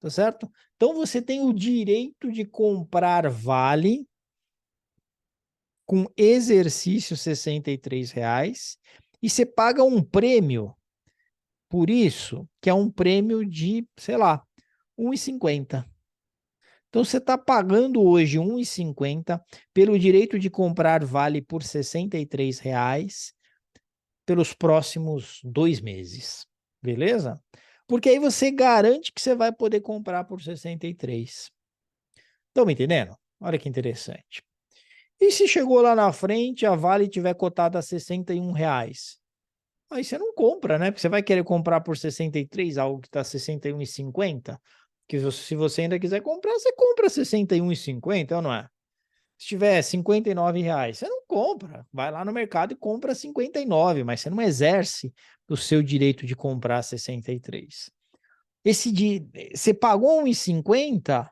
tá certo? Então você tem o direito de comprar Vale com exercício R$ 63 e você paga um prêmio por isso, que é um prêmio de, sei lá, R$ 1,50. Então você está pagando hoje R$ 1,50 pelo direito de comprar Vale por R$ 63 pelos próximos 2 meses. Beleza? Porque aí você garante que você vai poder comprar por 63. Estão me entendendo? Olha que interessante. E se chegou lá na frente, a Vale tiver cotada a R$ 61? Aí você não compra, né? Porque você vai querer comprar por 63, algo que está R$ 61,50. Que se você ainda quiser comprar, você compra R$ 61,50, ou não é? Se tiver R$ 59, você não compra. Vai lá no mercado e compra 59, mas você não exerce o seu direito de comprar 63. Você pagou R$ 1,50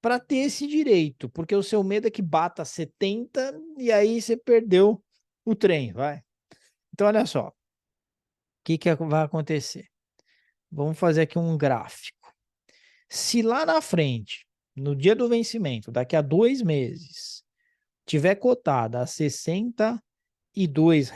para ter esse direito, porque o seu medo é que bata 70 e aí você perdeu o trem, vai. Então, olha só, o que vai acontecer? Vamos fazer aqui um gráfico. Se lá na frente, no dia do vencimento, daqui a 2 meses, tiver cotada a R$ 62,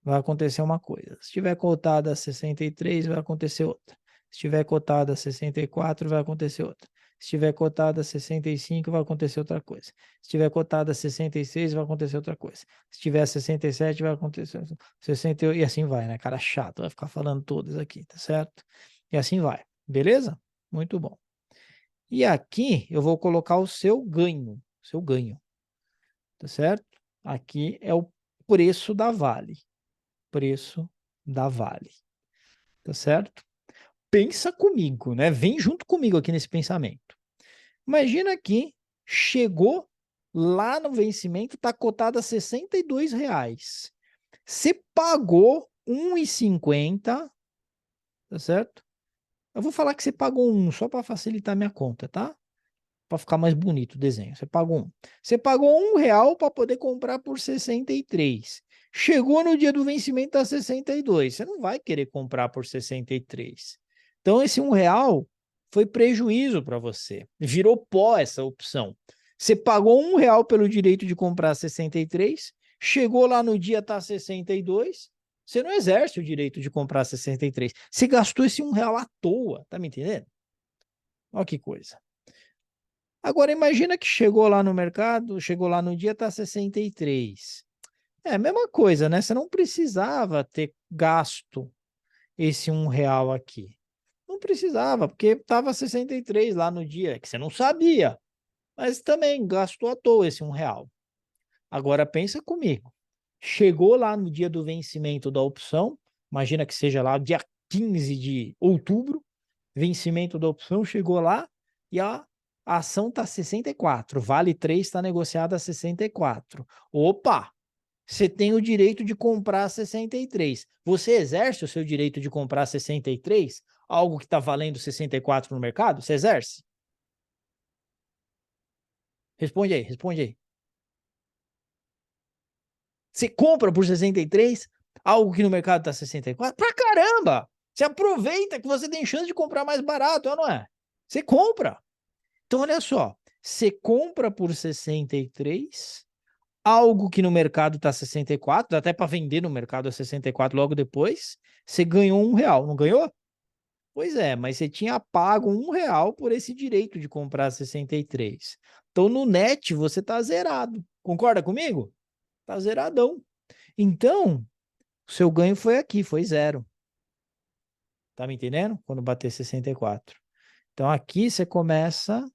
vai acontecer uma coisa. Se tiver cotada a 63, vai acontecer outra. Se tiver cotada a 64, vai acontecer outra. Se tiver cotada a 65, vai acontecer outra coisa. Se tiver cotada a 66, vai acontecer outra coisa. Se tiver a 67, vai acontecer 68, e assim vai, né? Cara chato, vai ficar falando todas aqui, tá certo? E assim vai, beleza? Muito bom. E aqui eu vou colocar o seu ganho, tá certo? Aqui é o preço da Vale. Preço da Vale, tá certo? Pensa comigo, né? Vem junto comigo aqui nesse pensamento. Imagina que chegou lá no vencimento, está cotado a R$ 62. Você pagou R$ 1,50, tá certo? Eu vou falar que você pagou um só para facilitar minha conta, tá? Para ficar mais bonito o desenho. Você pagou um. Você pagou R$ 1 para poder comprar por 63. Chegou no dia do vencimento a 62. Você não vai querer comprar por 63. Então, esse R$ 1 foi prejuízo para você. Virou pó essa opção. Você pagou R$ 1 pelo direito de comprar 63. Chegou lá no dia, tá 62. Você não exerce o direito de comprar 63. Você gastou esse R$ 1 à toa. Tá me entendendo? Olha que coisa. Agora, imagina que chegou lá no mercado, chegou lá no dia, tá 63. É a mesma coisa, né? Você não precisava ter gasto esse R$ 1 aqui. Não precisava, porque estava 63 lá no dia, que você não sabia. Mas também gastou à toa esse R$ 1. Agora, pensa comigo. Chegou lá no dia do vencimento da opção, imagina que seja lá dia 15 de outubro, vencimento da opção, chegou lá e a ação está 64, vale 3 está negociada a 64. Opa! Você tem o direito de comprar 63. Você exerce o seu direito de comprar 63? Algo que está valendo 64 no mercado? Você exerce? Responde aí, responde aí. Você compra por 63 algo que no mercado está 64? Pra caramba! Você aproveita que você tem chance de comprar mais barato, não é? Você compra. Então, olha só, você compra por 63, algo que no mercado está 64, dá até para vender no mercado a 64 logo depois, você ganhou R$ 1, não ganhou? Pois é, mas você tinha pago R$ 1 por esse direito de comprar 63. Então, no net, você está zerado. Concorda comigo? Está zeradão. Então, o seu ganho foi aqui, foi zero. Tá me entendendo? Quando bater 64. Então, aqui você começa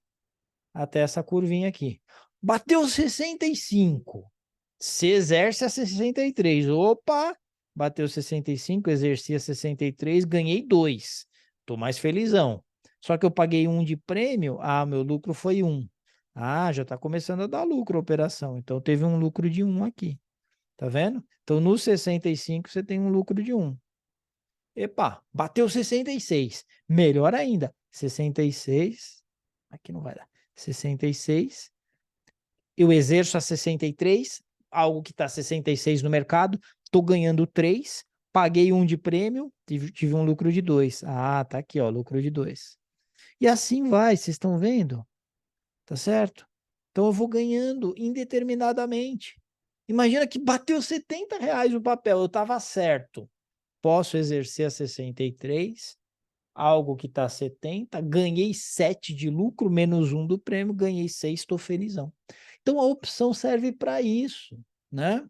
até essa curvinha aqui. Bateu 65. Você exerce a 63. Opa! Bateu 65, exerci a 63, ganhei 2. Tô mais felizão. Só que eu paguei 1 de prêmio, meu lucro foi 1. Já tá começando a dar lucro a operação. Então teve um lucro de 1 aqui. Tá vendo? Então no 65 você tem um lucro de 1. Epa, bateu 66. Melhor ainda. 66. Aqui não vai dar. 66. Eu exerço a 63, algo que está 66 no mercado, estou ganhando 3, paguei 1 de prêmio, tive um lucro de 2. Tá aqui, ó, lucro de 2. E assim vai, vocês estão vendo? Tá certo? Então eu vou ganhando indeterminadamente. Imagina que bateu R$ 70 o papel, eu estava certo. Posso exercer a 63, algo que está 70, ganhei 7 de lucro, menos 1 do prêmio, ganhei 6, estou felizão. Então a opção serve para isso, né?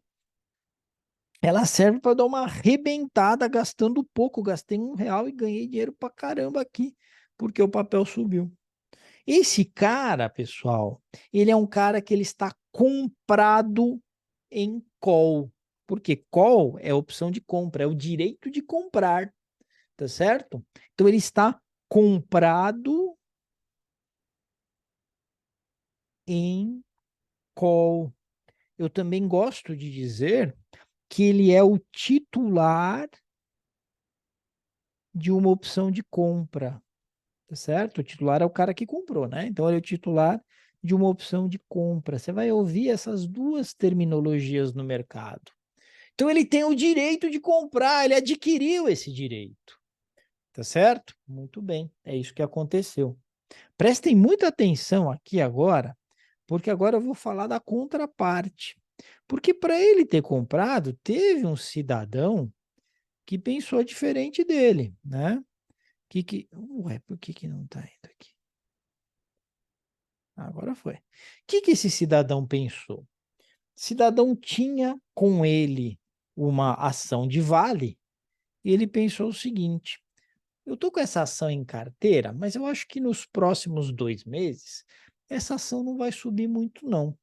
Ela serve para dar uma arrebentada gastando pouco. Gastei R$ 1 e ganhei dinheiro para caramba aqui, porque o papel subiu. Esse cara, pessoal, ele é um cara que ele está comprado em call. Porque call é a opção de compra, é o direito de comprar, tá certo? Então ele está comprado em call. Eu também gosto de dizer que ele é o titular de uma opção de compra. tá certo? O titular é o cara que comprou, né? Então ele é o titular de uma opção de compra. Você vai ouvir essas duas terminologias no mercado. Então ele tem o direito de comprar, ele adquiriu esse direito, tá certo? Muito bem, é isso que aconteceu. Prestem muita atenção aqui agora, porque agora eu vou falar da contraparte. Porque para ele ter comprado, teve um cidadão que pensou diferente dele, né? Ué, por que não está indo aqui? Agora foi. O que esse cidadão pensou? Cidadão tinha com ele uma ação de vale e ele pensou o seguinte: eu estou com essa ação em carteira, mas eu acho que nos próximos 2 meses essa ação não vai subir muito, não.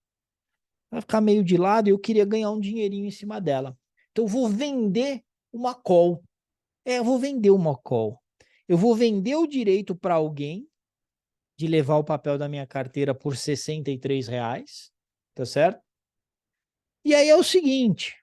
Vai ficar meio de lado e eu queria ganhar um dinheirinho em cima dela. Então eu vou vender uma call. Eu vou vender uma call. Eu vou vender o direito para alguém de levar o papel da minha carteira por R$ 63, tá certo? E aí é o seguinte,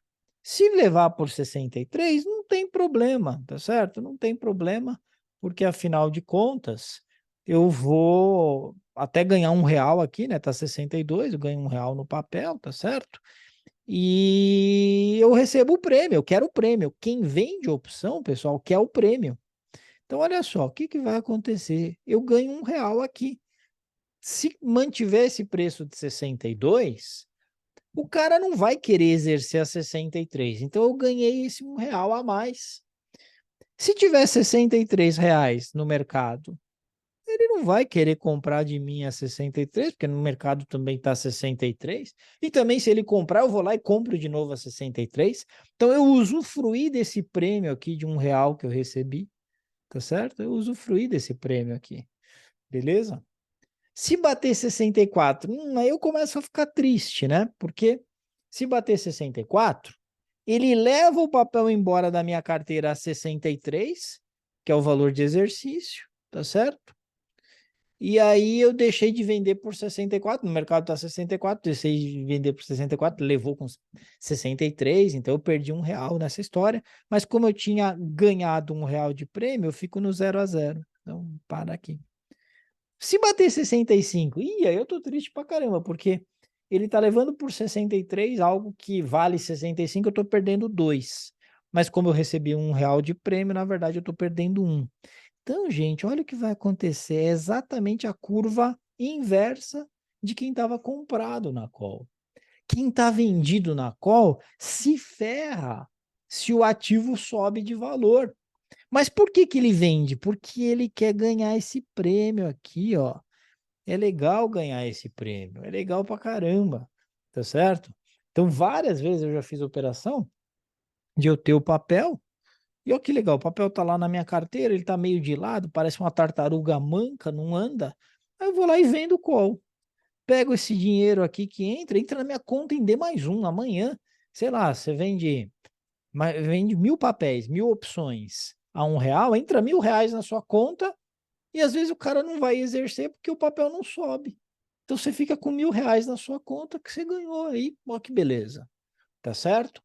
se levar por 63, não tem problema, tá certo? Não tem problema, porque afinal de contas, eu vou até ganhar R$ 1 aqui, né? Tá 62, eu ganho R$ 1 no papel, tá certo? E eu recebo o prêmio, eu quero o prêmio. Quem vende opção, pessoal, quer o prêmio. Então, olha só, o que vai acontecer? Eu ganho R$ 1 aqui. Se mantiver esse preço de 62, o cara não vai querer exercer a 63. Então eu ganhei esse R$ 1 a mais. Se tiver R$ 63 no mercado, ele não vai querer comprar de mim a 63, porque no mercado também está 63. E também, se ele comprar, eu vou lá e compro de novo a 63. Então eu usufruí desse prêmio aqui de R$ 1 que eu recebi, tá certo? Eu usufruí desse prêmio aqui, beleza? Se bater 64, aí eu começo a ficar triste, né? Porque se bater 64, ele leva o papel embora da minha carteira a 63, que é o valor de exercício, tá certo? E aí eu deixei de vender por 64, no mercado tá 64, deixei de vender por 64, levou com 63, então eu perdi R$ 1 nessa história, mas como eu tinha ganhado R$ 1 de prêmio, eu fico no 0 a 0. Então, para aqui. Se bater 65, aí eu tô triste pra caramba, porque ele tá levando por 63 algo que vale 65, eu tô perdendo 2. Mas como eu recebi R$ 1 de prêmio, na verdade eu tô perdendo 1. Então, gente, olha o que vai acontecer. É exatamente a curva inversa de quem estava comprado na call. Quem está vendido na call se ferra se o ativo sobe de valor. Mas por que ele vende? Porque ele quer ganhar esse prêmio aqui, ó. É legal ganhar esse prêmio, é legal pra caramba, tá certo? Então, várias vezes eu já fiz operação de eu ter o papel, e olha que legal, o papel tá lá na minha carteira, ele tá meio de lado, parece uma tartaruga manca, não anda. Aí eu vou lá e vendo o call. Pego esse dinheiro aqui que entra na minha conta em D mais um amanhã. Sei lá, você vende 1.000 papéis, 1.000 opções a R$ 1, entra R$ 1.000 na sua conta e às vezes o cara não vai exercer porque o papel não sobe. Então você fica com R$ 1.000 na sua conta que você ganhou aí. Ó, que beleza. Tá certo?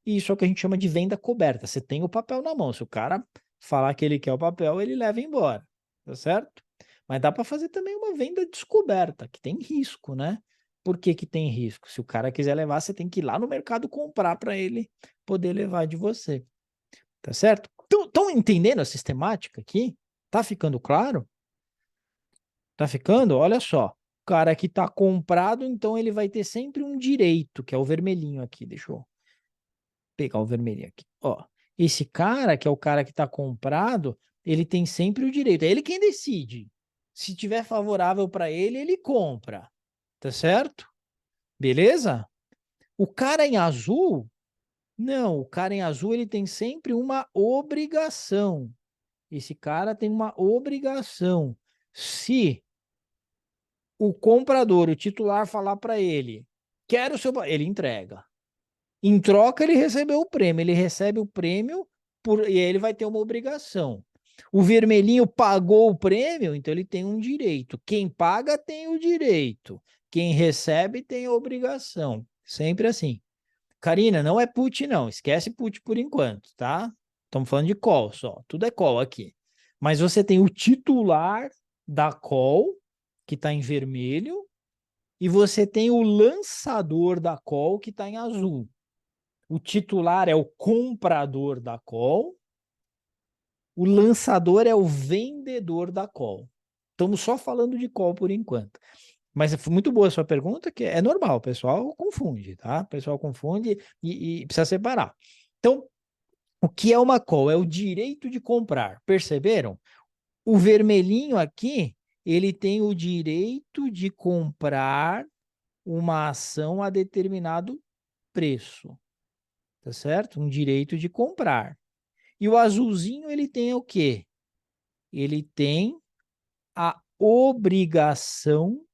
E isso é o que a gente chama de venda coberta. Você tem o papel na mão. Se o cara falar que ele quer o papel, ele leva embora. Tá certo? Mas dá para fazer também uma venda descoberta, que tem risco, né? Por que que tem risco? Se o cara quiser levar, você tem que ir lá no mercado comprar para ele poder levar de você. Tá certo? Estão entendendo a sistemática aqui? Tá ficando claro? Tá ficando? Olha só. O cara que tá comprado, então ele vai ter sempre um direito, que é o vermelhinho aqui. Deixa eu pegar o vermelhinho aqui. Ó, esse cara, que é o cara que tá comprado, ele tem sempre o direito. É ele quem decide. Se tiver favorável para ele, ele compra. Tá certo? Beleza? O cara em azul, não, o cara em azul ele tem sempre uma obrigação. Esse cara tem uma obrigação. Se o comprador, o titular, falar para ele, quero o seu. Ele entrega. Em troca, ele recebeu o prêmio. Ele recebe o prêmio e aí ele vai ter uma obrigação. O vermelhinho pagou o prêmio, então ele tem um direito. Quem paga tem o direito. Quem recebe tem a obrigação. Sempre assim. Karina, não é put, não. Esquece put por enquanto, tá? Estamos falando de call só. Tudo é call aqui. Mas você tem o titular da call, que está em vermelho, e você tem o lançador da call, que está em azul. O titular é o comprador da call, o lançador é o vendedor da call. Estamos só falando de call por enquanto. Mas foi muito boa a sua pergunta, que é normal, o pessoal confunde, tá? O pessoal confunde e precisa separar. Então, o que é uma call? É o direito de comprar. Perceberam? O vermelhinho aqui, ele tem o direito de comprar uma ação a determinado preço, tá certo? Um direito de comprar. E o azulzinho, ele tem o quê? Ele tem a obrigação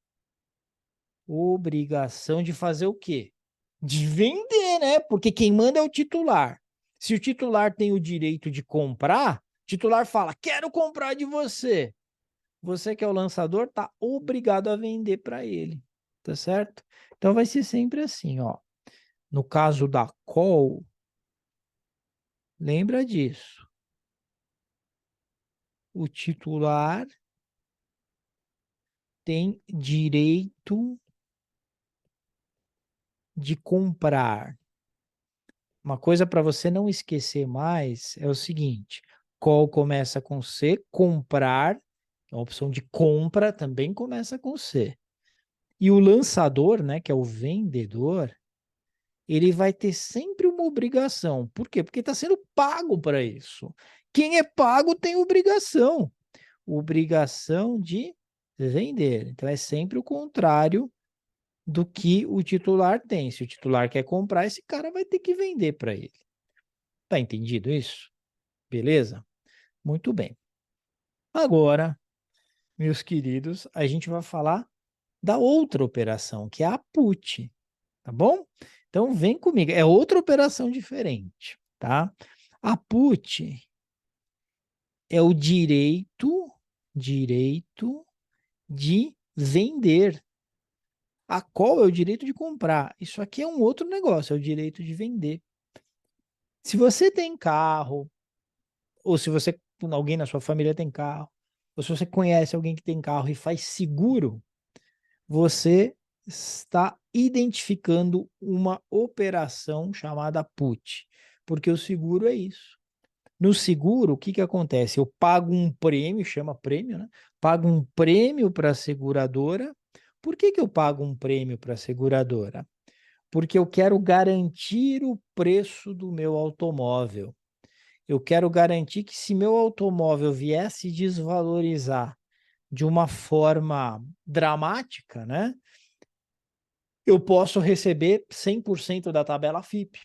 de fazer o quê? De vender, né? Porque quem manda é o titular. Se o titular tem o direito de comprar, o titular fala: quero comprar de você. Você que é o lançador está obrigado a vender para ele, tá certo? Então vai ser sempre assim, ó. No caso da call, lembra disso. O titular tem direito de comprar. Uma coisa para você não esquecer mais é o seguinte: call começa com C, comprar, a opção de compra também começa com C. E o lançador, né, que é o vendedor, ele vai ter sempre uma obrigação. Por quê? Porque está sendo pago para isso. Quem é pago tem obrigação. Obrigação de vender. Então é sempre o contrário do que o titular tem. Se o titular quer comprar, esse cara vai ter que vender para ele. Tá entendido isso? Beleza? Muito bem. Agora, meus queridos, a gente vai falar da outra operação, que é a put, tá bom? Então vem comigo, é outra operação diferente, tá? A put é o direito de vender. A call é o direito de comprar. Isso aqui é um outro negócio, é o direito de vender. Se você tem carro, ou se você, alguém na sua família tem carro, ou se você conhece alguém que tem carro e faz seguro, você está identificando uma operação chamada put, porque o seguro é isso. No seguro, o que que acontece? Eu pago um prêmio, chama prêmio, né? Pago um prêmio para a seguradora. Por que que eu pago um prêmio para a seguradora? Porque eu quero garantir o preço do meu automóvel. Eu quero garantir que se meu automóvel viesse desvalorizar de uma forma dramática, né? Eu posso receber 100% da tabela FIP.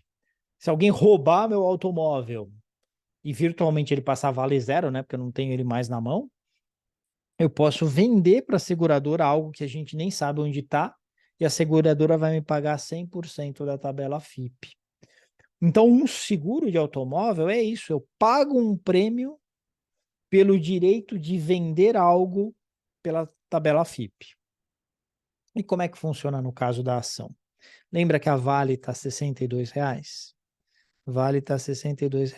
Se alguém roubar meu automóvel e virtualmente ele passar a valer zero, né? Porque eu não tenho ele mais na mão, eu posso vender para a seguradora algo que a gente nem sabe onde está e a seguradora vai me pagar 100% da tabela FIP. Então, um seguro de automóvel é isso, eu pago um prêmio pelo direito de vender algo pela tabela FIP. E como é que funciona no caso da ação? Lembra que a Vale está R$ 62? Vale está R$ 62.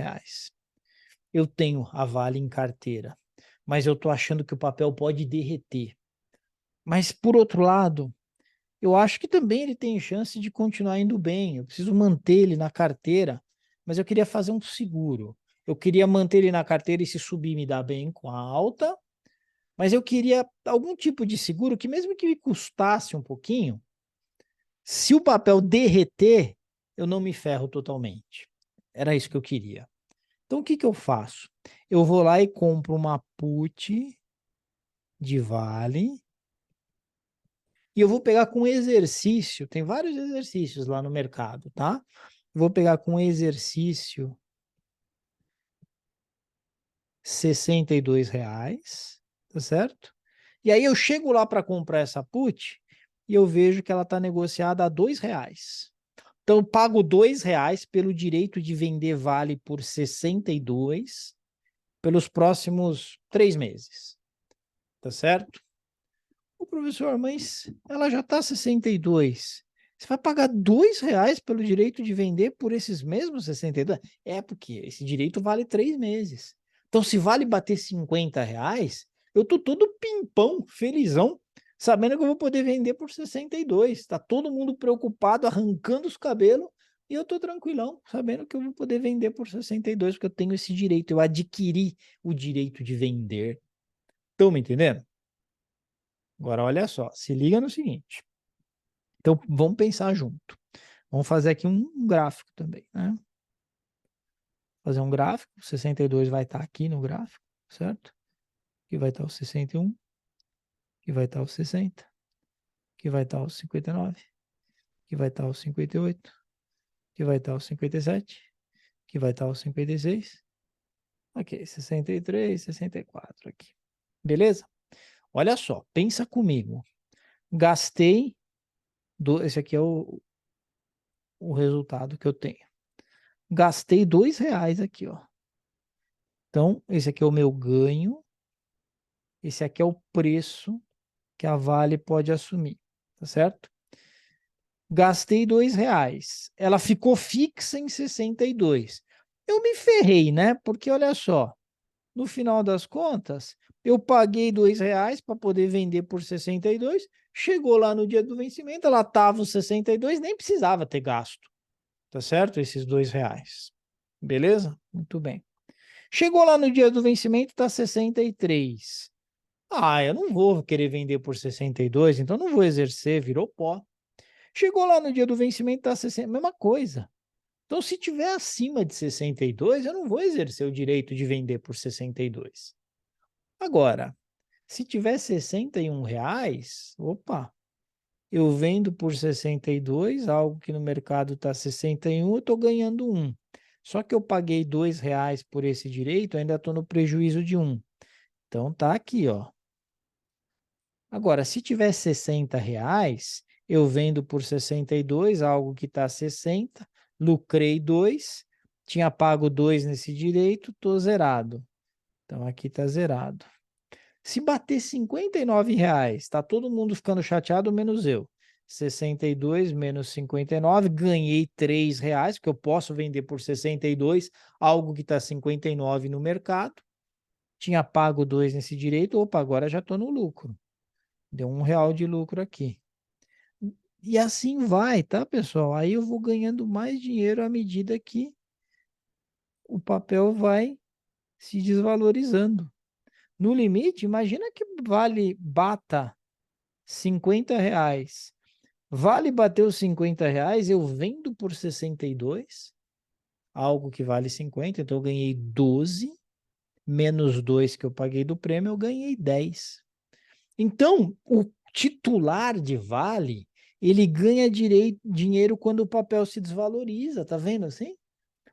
Eu tenho a Vale em carteira, mas eu estou achando que o papel pode derreter. Mas, por outro lado, eu acho que também ele tem chance de continuar indo bem. Eu preciso manter ele na carteira, mas eu queria fazer um seguro. Eu queria manter ele na carteira e se subir me dar bem com a alta, mas eu queria algum tipo de seguro que mesmo que me custasse um pouquinho, se o papel derreter, eu não me ferro totalmente. Era isso que eu queria. Então, o que que eu faço? Eu vou lá e compro uma put de Vale e eu vou pegar com exercício. Tem vários exercícios lá no mercado, tá? Eu vou pegar com exercício R$ 62, tá certo? E aí eu chego lá para comprar essa put e eu vejo que ela está negociada a R$ 2. Então, eu pago R$ 2 pelo direito de vender Vale por 62 pelos próximos 3 meses. Tá certo? O professor, mas ela já está 62. Você vai pagar R$ 2 pelo direito de vender por esses mesmos 62? É, porque esse direito vale 3 meses. Então, se vale bater R$ 50, eu tô todo pimpão, felizão, sabendo que eu vou poder vender por 62. Tá todo mundo preocupado, arrancando os cabelos, e eu tô tranquilão, sabendo que eu vou poder vender por 62, porque eu tenho esse direito, eu adquiri o direito de vender. Estão me entendendo? Agora, olha só, se liga no seguinte. Então, vamos pensar junto. Vamos fazer aqui um gráfico também, né? Fazer um gráfico, 62 vai estar aqui no gráfico, certo? Aqui vai estar o 61, aqui vai estar o 60, aqui vai estar o 59, aqui vai estar o 58, aqui vai estar o 57, aqui vai estar o 56, ok, 63, 64 aqui. Beleza? Olha só, pensa comigo. Gastei, esse aqui é o resultado que eu tenho. Gastei R$ 2 aqui, ó. Então, esse aqui é o meu ganho, esse aqui é o preço que a Vale pode assumir, tá certo? Gastei R$ 2. Ela ficou fixa em 62. Eu me ferrei, né? Porque olha só, no final das contas, eu paguei R$ 2 para poder vender por 62. Chegou lá no dia do vencimento, ela estava os 62, nem precisava ter gasto, tá certo? Esses R$ 2. Beleza? Muito bem. Chegou lá no dia do vencimento, tá 63. Ah, eu não vou querer vender por 62, então não vou exercer, virou pó. Chegou lá no dia do vencimento, tá 60, mesma coisa. Então, se tiver acima de 62, eu não vou exercer o direito de vender por 62. Agora, se tiver R$ 61, opa, eu vendo por 62, algo que no mercado está 61, eu estou ganhando 1. Só que eu paguei R$ 2 por esse direito, ainda estou no prejuízo de 1. Então, tá aqui, ó. Agora, se tiver R$ 60, eu vendo por 62, algo que está 60, lucrei 2, tinha pago 2 nesse direito, estou zerado. Então, aqui está zerado. Se bater R$ 59, está todo mundo ficando chateado, menos eu. 62 menos 59, ganhei R$ 3, porque eu posso vender por 62, algo que está 59 no mercado. Tinha pago 2 nesse direito, opa, agora já estou no lucro. Deu R$ 1 de lucro aqui. E assim vai, tá, pessoal? Aí eu vou ganhando mais dinheiro à medida que o papel vai se desvalorizando. No limite, imagina que vale bata R$ 50. Vale bater os R$ 50, eu vendo por 62, algo que vale 50, então eu ganhei 12, menos 2 que eu paguei do prêmio, eu ganhei 10. Então, o titular de Vale, ele ganha dinheiro quando o papel se desvaloriza, tá vendo assim?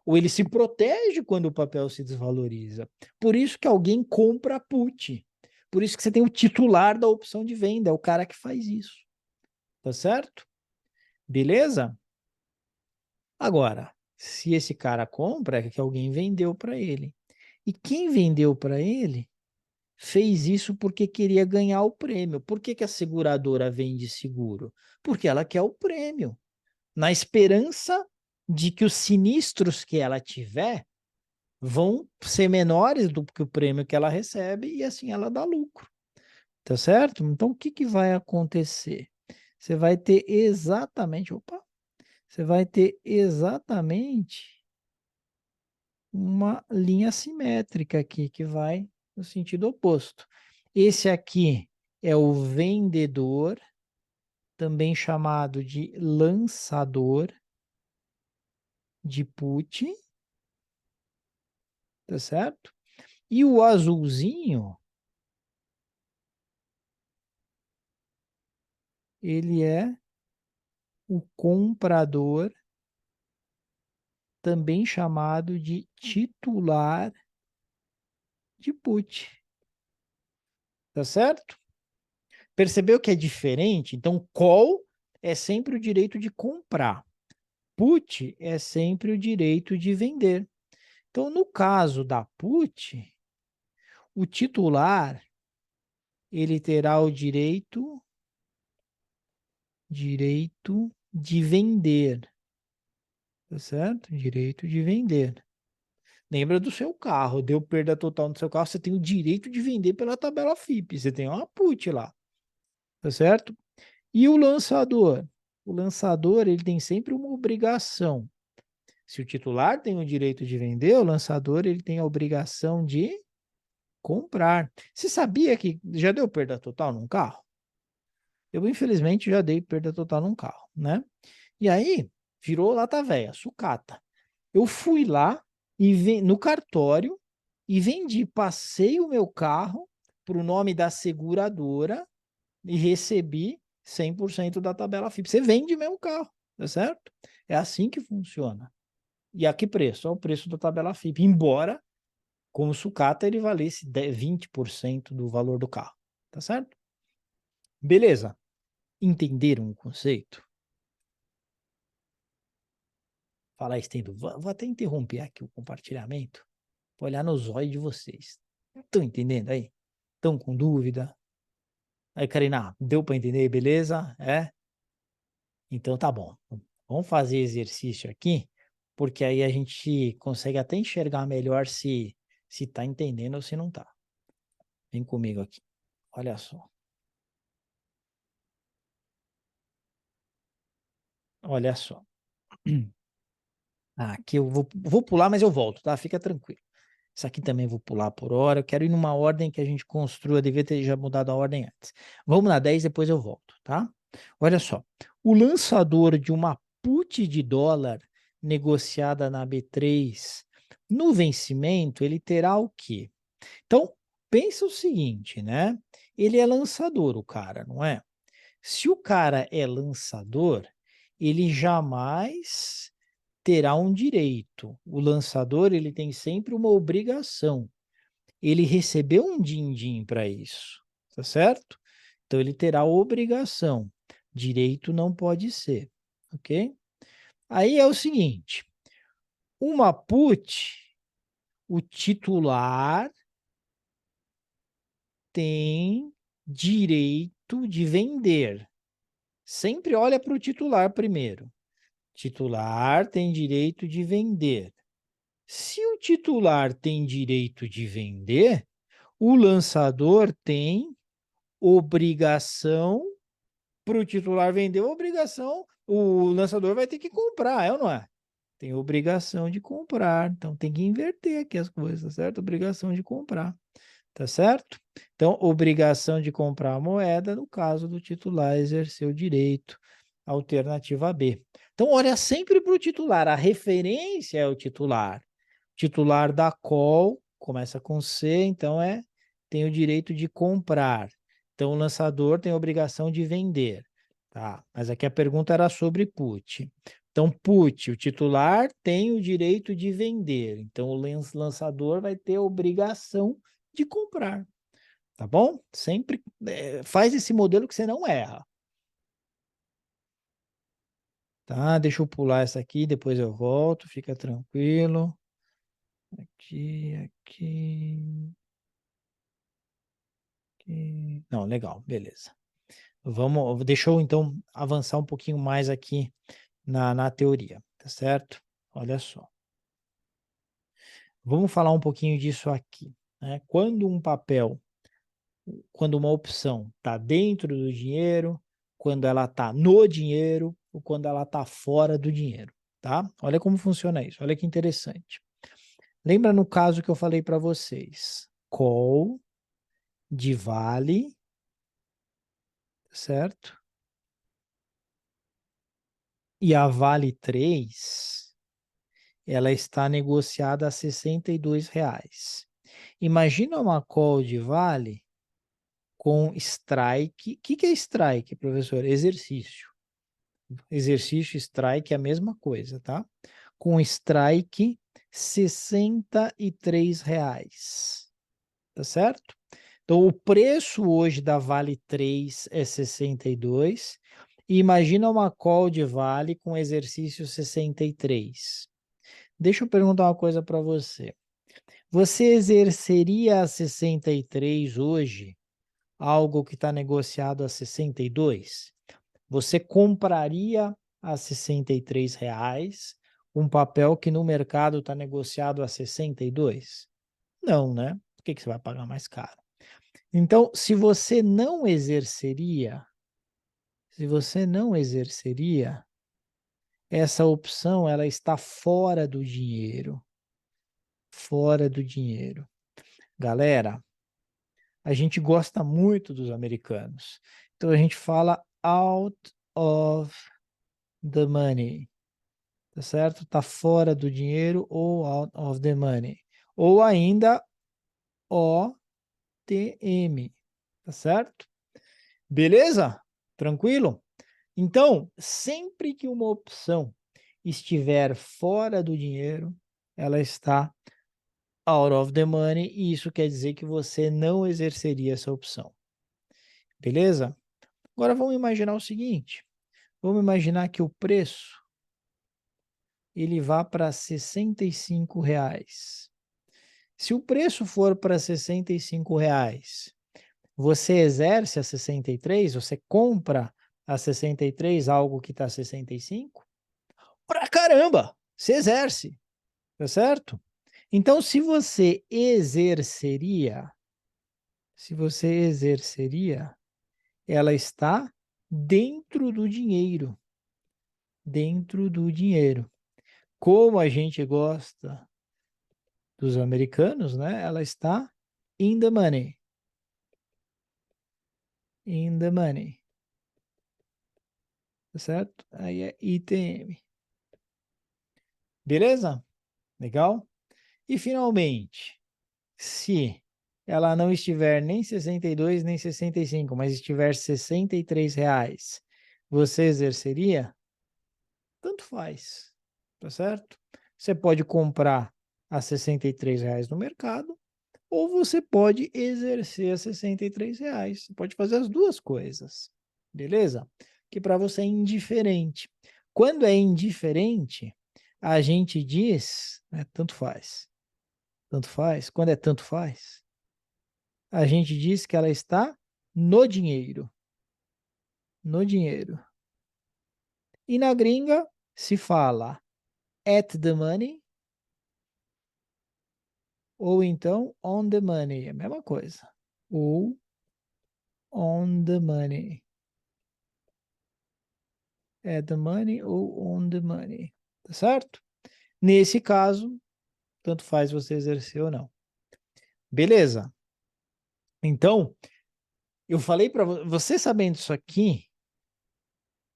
Ou ele se protege quando o papel se desvaloriza. Por isso que alguém compra put. Por isso que você tem o titular da opção de venda, é o cara que faz isso. Tá certo? Beleza? Agora, se esse cara compra, é que alguém vendeu para ele. E quem vendeu para ele fez isso porque queria ganhar o prêmio. Por que que a seguradora vende seguro? Porque ela quer o prêmio, na esperança de que os sinistros que ela tiver vão ser menores do que o prêmio que ela recebe e assim ela dá lucro. Tá certo? Então, o que que vai acontecer? Você vai ter exatamente, você vai ter exatamente uma linha simétrica aqui que vai no sentido oposto. Esse aqui é o vendedor, também chamado de lançador de put, tá certo? E o azulzinho, ele é o comprador, também chamado de titular de put, tá certo? Percebeu que é diferente? Então, call é sempre o direito de comprar. Put é sempre o direito de vender. Então, no caso da put, o titular ele terá o direito de vender, tá certo? Direito de vender. Lembra do seu carro, deu perda total no seu carro, você tem o direito de vender pela tabela FIP, você tem uma put lá, tá certo? E o lançador? O lançador, ele tem sempre uma obrigação. Se o titular tem o direito de vender, o lançador, ele tem a obrigação de comprar. Você sabia que já deu perda total num carro? Eu, infelizmente, já dei perda total num carro, né? E aí, virou lata véia, sucata. Eu fui lá e no cartório e vendi, passei o meu carro para o nome da seguradora e recebi 100% da tabela FIP. Você vende mesmo o carro, tá certo? É assim que funciona. E a que preço? É o preço da tabela FIP. Embora, como sucata, ele valesse 20% do valor do carro, tá certo? Beleza. Entenderam o conceito? Fala, Estendo. Vou até interromper aqui o compartilhamento para olhar nos olhos de vocês. Estão entendendo aí? Estão com dúvida? Aí, Karina, deu para entender, beleza? É? Então tá bom. Vamos fazer exercício aqui, porque aí a gente consegue até enxergar melhor se tá entendendo ou se não tá. Vem comigo aqui. Olha só. Olha só. Aqui eu vou pular, mas eu volto, tá? Fica tranquilo. Isso aqui também vou pular por hora. Eu quero ir numa ordem que a gente construa. Devia ter já mudado a ordem antes. Vamos na 10, depois eu volto, tá? Olha só. O lançador de uma put de dólar negociada na B3 no vencimento, ele terá o quê? Então, pensa o seguinte, né? Ele é lançador, o cara, não é? Se o cara é lançador, ele jamais terá um direito. O lançador, ele tem sempre uma obrigação. Ele recebeu um din-din para isso, tá certo? Então ele terá obrigação. Direito não pode ser, ok? Aí é o seguinte, uma put, o titular tem direito de vender. Sempre olha para o titular primeiro. Titular tem direito de vender. Se o titular tem direito de vender, o lançador tem obrigação para o titular vender, obrigação, o lançador vai ter que comprar, é ou não é? Tem obrigação de comprar, então tem que inverter aqui as coisas, tá certo? Obrigação de comprar, tá certo? Então, obrigação de comprar a moeda no caso do titular exercer o direito, alternativa B. Então, olha sempre para o titular, a referência é o titular. Titular da call começa com C, então tem o direito de comprar. Então o lançador tem a obrigação de vender, tá? Mas aqui a pergunta era sobre put. Então put, o titular tem o direito de vender. Então o lançador vai ter a obrigação de comprar, tá bom? Sempre faz esse modelo que você não erra. Tá? Deixa eu pular essa aqui, depois eu volto, fica tranquilo. Aqui. Não, legal, beleza. Deixa eu então avançar um pouquinho mais aqui na teoria, tá certo? Olha só. Vamos falar um pouquinho disso aqui, né? Quando uma opção está dentro do dinheiro, quando ela está no dinheiro ou quando ela está fora do dinheiro, tá? Olha como funciona isso, olha que interessante. Lembra no caso que eu falei para vocês? Call de vale, certo? E a Vale 3, ela está negociada a R$ 62. Imagina uma call de Vale com strike. O que é strike, professor? Exercício. Exercício, strike é a mesma coisa, tá? Com strike R$ 63. Tá certo? Então, o preço hoje da Vale 3 é 62. E imagina uma call de Vale com exercício 63. Deixa eu perguntar uma coisa para você. Você exerceria a 63 hoje algo que está negociado a 62? Você compraria a R$ 63 um papel que no mercado está negociado a 62? Não, né? Por que você vai pagar mais caro? Então, se você não exerceria, essa opção ela está fora do dinheiro. Fora do dinheiro. Galera, a gente gosta muito dos americanos. Então a gente fala out of the money. Tá certo? Tá fora do dinheiro ou out of the money. Ou ainda OTM. Tá certo? Beleza? Tranquilo? Então, sempre que uma opção estiver fora do dinheiro, ela está out of the money, e isso quer dizer que você não exerceria essa opção. Beleza? Agora vamos imaginar o seguinte. Vamos imaginar que o preço ele vá para R$ 65. Se o preço for para R$ 65, você exerce a 63? Você compra a 63 algo que está 65? Pra caramba! Você exerce, tá certo? Então, se você exerceria, ela está dentro do dinheiro. Dentro do dinheiro. Como a gente gosta dos americanos, né? Ela está in the money. In the money. Tá certo? Aí é ITM. Beleza? Legal? E finalmente, se ela não estiver nem 62 nem 65, mas estiver R$ 63, você exerceria? Tanto faz. Tá certo? Você pode comprar a R$ 63 no mercado, ou você pode exercer a R$ 63. Você pode fazer as duas coisas. Beleza? Que para você é indiferente. Quando é indiferente, a gente diz, né, tanto faz. Tanto faz. Quando é tanto faz, a gente diz que ela está no dinheiro. No dinheiro. E na gringa se fala at the money ou então on the money. É a mesma coisa. Ou on the money. At the money ou on the money. Tá certo? Nesse caso, tanto faz você exercer ou não. Beleza? Então, eu falei para você, sabendo isso aqui,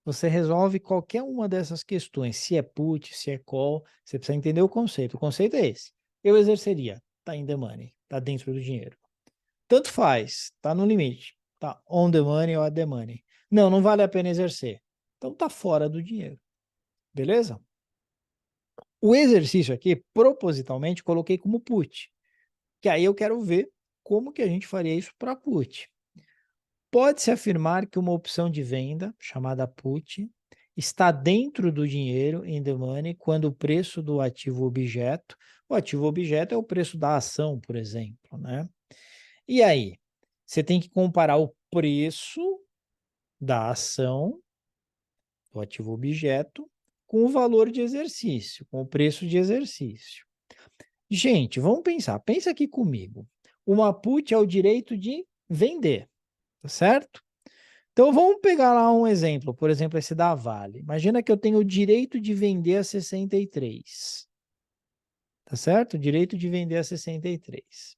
você resolve qualquer uma dessas questões. Se é put, se é call, você precisa entender o conceito. O conceito é esse. Eu exerceria. Tá in the money. Tá dentro do dinheiro. Tanto faz. Tá no limite. Tá on the money ou at the money. Não, não vale a pena exercer. Então tá fora do dinheiro. Beleza? O exercício aqui, propositalmente, coloquei como put. Que aí eu quero ver como que a gente faria isso para put. Pode-se afirmar que uma opção de venda, chamada put, está dentro do dinheiro, in the money, quando o preço do ativo objeto, o ativo objeto é o preço da ação, por exemplo, né? E aí, você tem que comparar o preço da ação, do ativo objeto, com o valor de exercício, com o preço de exercício. Gente, vamos pensar, pensa aqui comigo. Uma put é o direito de vender, tá certo? Então vamos pegar lá um exemplo, por exemplo, esse da Vale. Imagina que eu tenho o direito de vender a 63. Tá certo? O direito de vender a 63.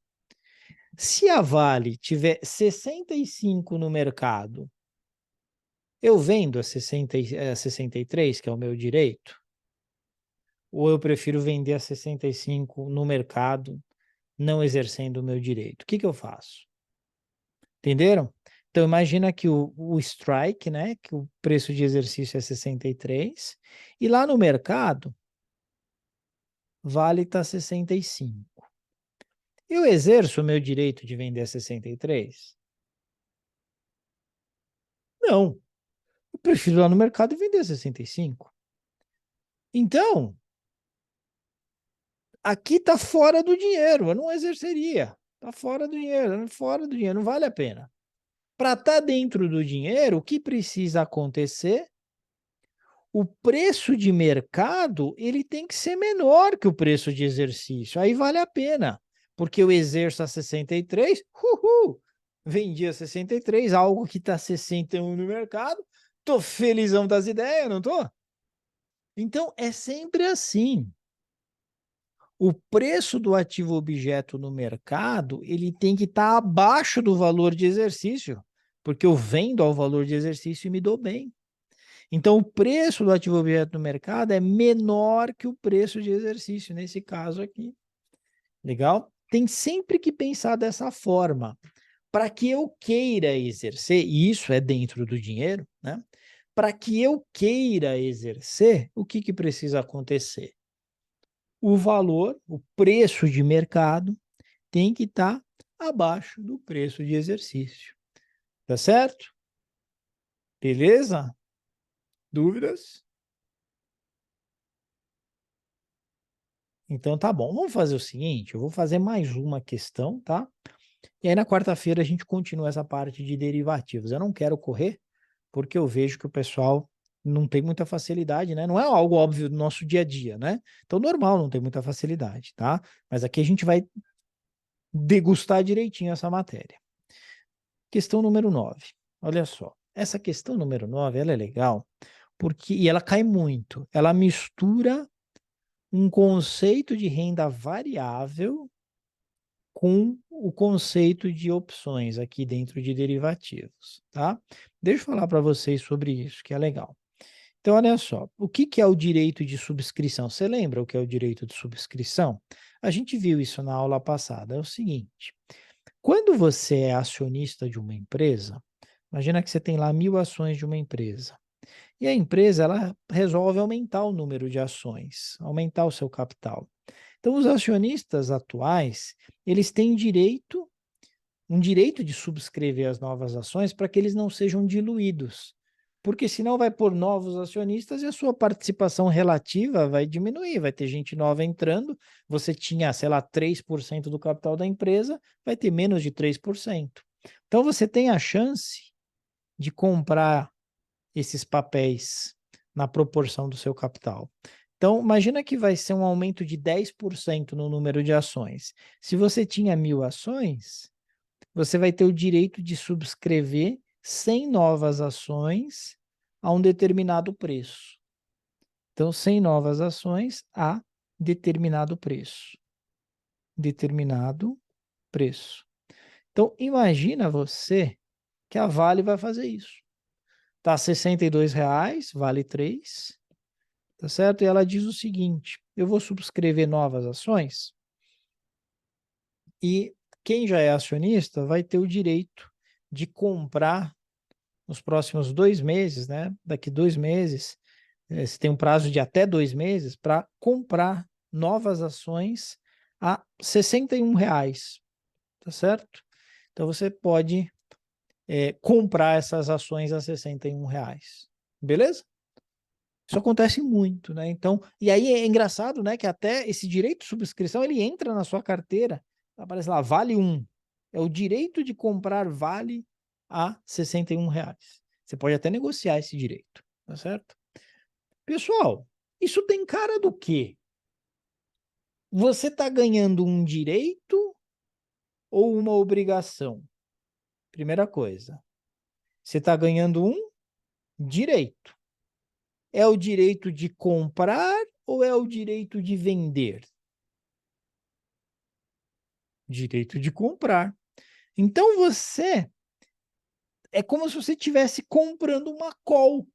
Se a Vale tiver 65 no mercado, eu vendo a 63, que é o meu direito? Ou eu prefiro vender a 65 no mercado, não exercendo o meu direito? O que eu faço? Entenderam? Então, imagina que o strike, né, que o preço de exercício é 63, e lá no mercado, Vale está 65. Eu exerço o meu direito de vender a 63? Não. Eu prefiro ir lá no mercado e vender a 65. Então, aqui está fora do dinheiro, eu não exerceria. Está fora do dinheiro, não vale a pena. Para estar dentro do dinheiro, o que precisa acontecer? O preço de mercado, ele tem que ser menor que o preço de exercício. Aí vale a pena, porque eu exerço a 63, vendi a 63, algo que está 61 no mercado, tô felizão das ideias, não tô? Então, é sempre assim. O preço do ativo objeto no mercado, ele tem que estar abaixo do valor de exercício, porque eu vendo ao valor de exercício e me dou bem. Então, o preço do ativo objeto no mercado é menor que o preço de exercício, nesse caso aqui. Legal? Tem sempre que pensar dessa forma. Para que eu queira exercer, e isso é dentro do dinheiro, né? Para que eu queira exercer, o que precisa acontecer? O valor, o preço de mercado, tem que estar abaixo do preço de exercício. Tá certo? Beleza? Dúvidas? Então tá bom. Vamos fazer o seguinte, eu vou fazer mais uma questão, tá? E aí na quarta-feira a gente continua essa parte de derivativos. Eu não quero correr, porque eu vejo que o pessoal não tem muita facilidade, né? Não é algo óbvio do nosso dia a dia, né? Então normal não tem muita facilidade, tá? Mas aqui a gente vai degustar direitinho essa matéria. Questão número 9. Olha só. Essa questão número 9, ela é legal, porque e ela cai muito. Ela mistura um conceito de renda variável com o conceito de opções aqui dentro de derivativos, tá? Deixa eu falar para vocês sobre isso, que é legal. Então, olha só, o que é o direito de subscrição? Você lembra o que é o direito de subscrição? A gente viu isso na aula passada. É o seguinte, quando você é acionista de uma empresa, imagina que você tem lá 1.000 ações de uma empresa, e a empresa ela resolve aumentar o número de ações, aumentar o seu capital. Então, os acionistas atuais, eles têm um direito de subscrever as novas ações para que eles não sejam diluídos, porque senão vai por novos acionistas e a sua participação relativa vai diminuir, vai ter gente nova entrando, você tinha, sei lá, 3% do capital da empresa, vai ter menos de 3%. Então, você tem a chance de comprar esses papéis na proporção do seu capital. Então, imagina que vai ser um aumento de 10% no número de ações. Se você tinha 1.000 ações, você vai ter o direito de subscrever 100 novas ações a um determinado preço. Então, 100 novas ações a determinado preço. Determinado preço. Então, imagina você que a Vale vai fazer isso. Tá R$ 62,00, vale 3, tá certo? E ela diz o seguinte, eu vou subscrever novas ações e quem já é acionista vai ter o direito de comprar nos próximos 2 meses, né? Daqui 2 meses, você tem um prazo de até 2 meses para comprar novas ações a R$ 61,00, tá certo? Então você pode comprar essas ações a R$ 61,00, beleza? Isso acontece muito, né? Então, e aí é engraçado, né, que até esse direito de subscrição, ele entra na sua carteira, aparece lá, vale 1. É o direito de comprar vale a R$ 61,00. Você pode até negociar esse direito, tá certo? Pessoal, isso tem cara do quê? Você está ganhando um direito ou uma obrigação? Primeira coisa. Você está ganhando um direito. É o direito de comprar ou é o direito de vender? Direito de comprar. Então você é como se você estivesse comprando uma call,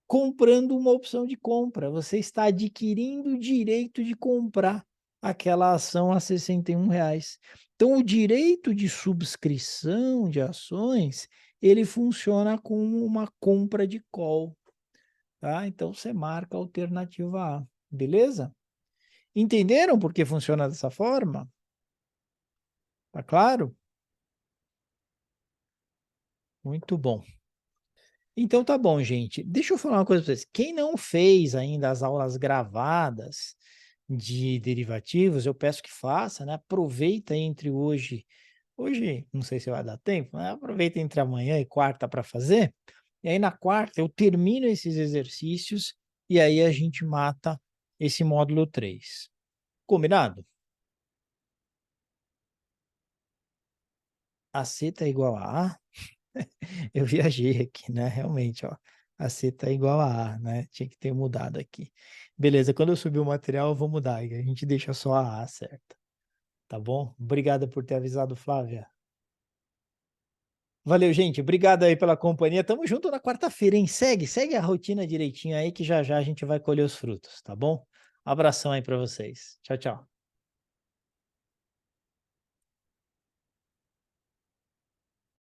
comprando uma opção de compra. Você está adquirindo o direito de comprar aquela ação a R$ 61,00. Então o direito de subscrição de ações, ele funciona como uma compra de call, tá? Então você marca a alternativa A, beleza? Entenderam por que funciona dessa forma? Tá claro? Muito bom. Então tá bom, gente. Deixa eu falar uma coisa para vocês. Quem não fez ainda as aulas gravadas de derivativos, eu peço que faça, né? Aproveita entre hoje, não sei se vai dar tempo, mas aproveita entre amanhã e quarta para fazer. E aí na quarta eu termino esses exercícios e aí a gente mata esse módulo 3. Combinado? AC está igual a A? Eu viajei aqui, né? Realmente, ó. AC está igual a A, né? Tinha que ter mudado aqui. Beleza, quando eu subir o material, eu vou mudar. E a gente deixa só a A certa. Tá bom? Obrigado por ter avisado, Flávia. Valeu, gente. Obrigado aí pela companhia. Tamo junto na quarta-feira, hein? Segue a rotina direitinho aí que já já a gente vai colher os frutos, tá bom? Abração aí para vocês. Tchau, tchau.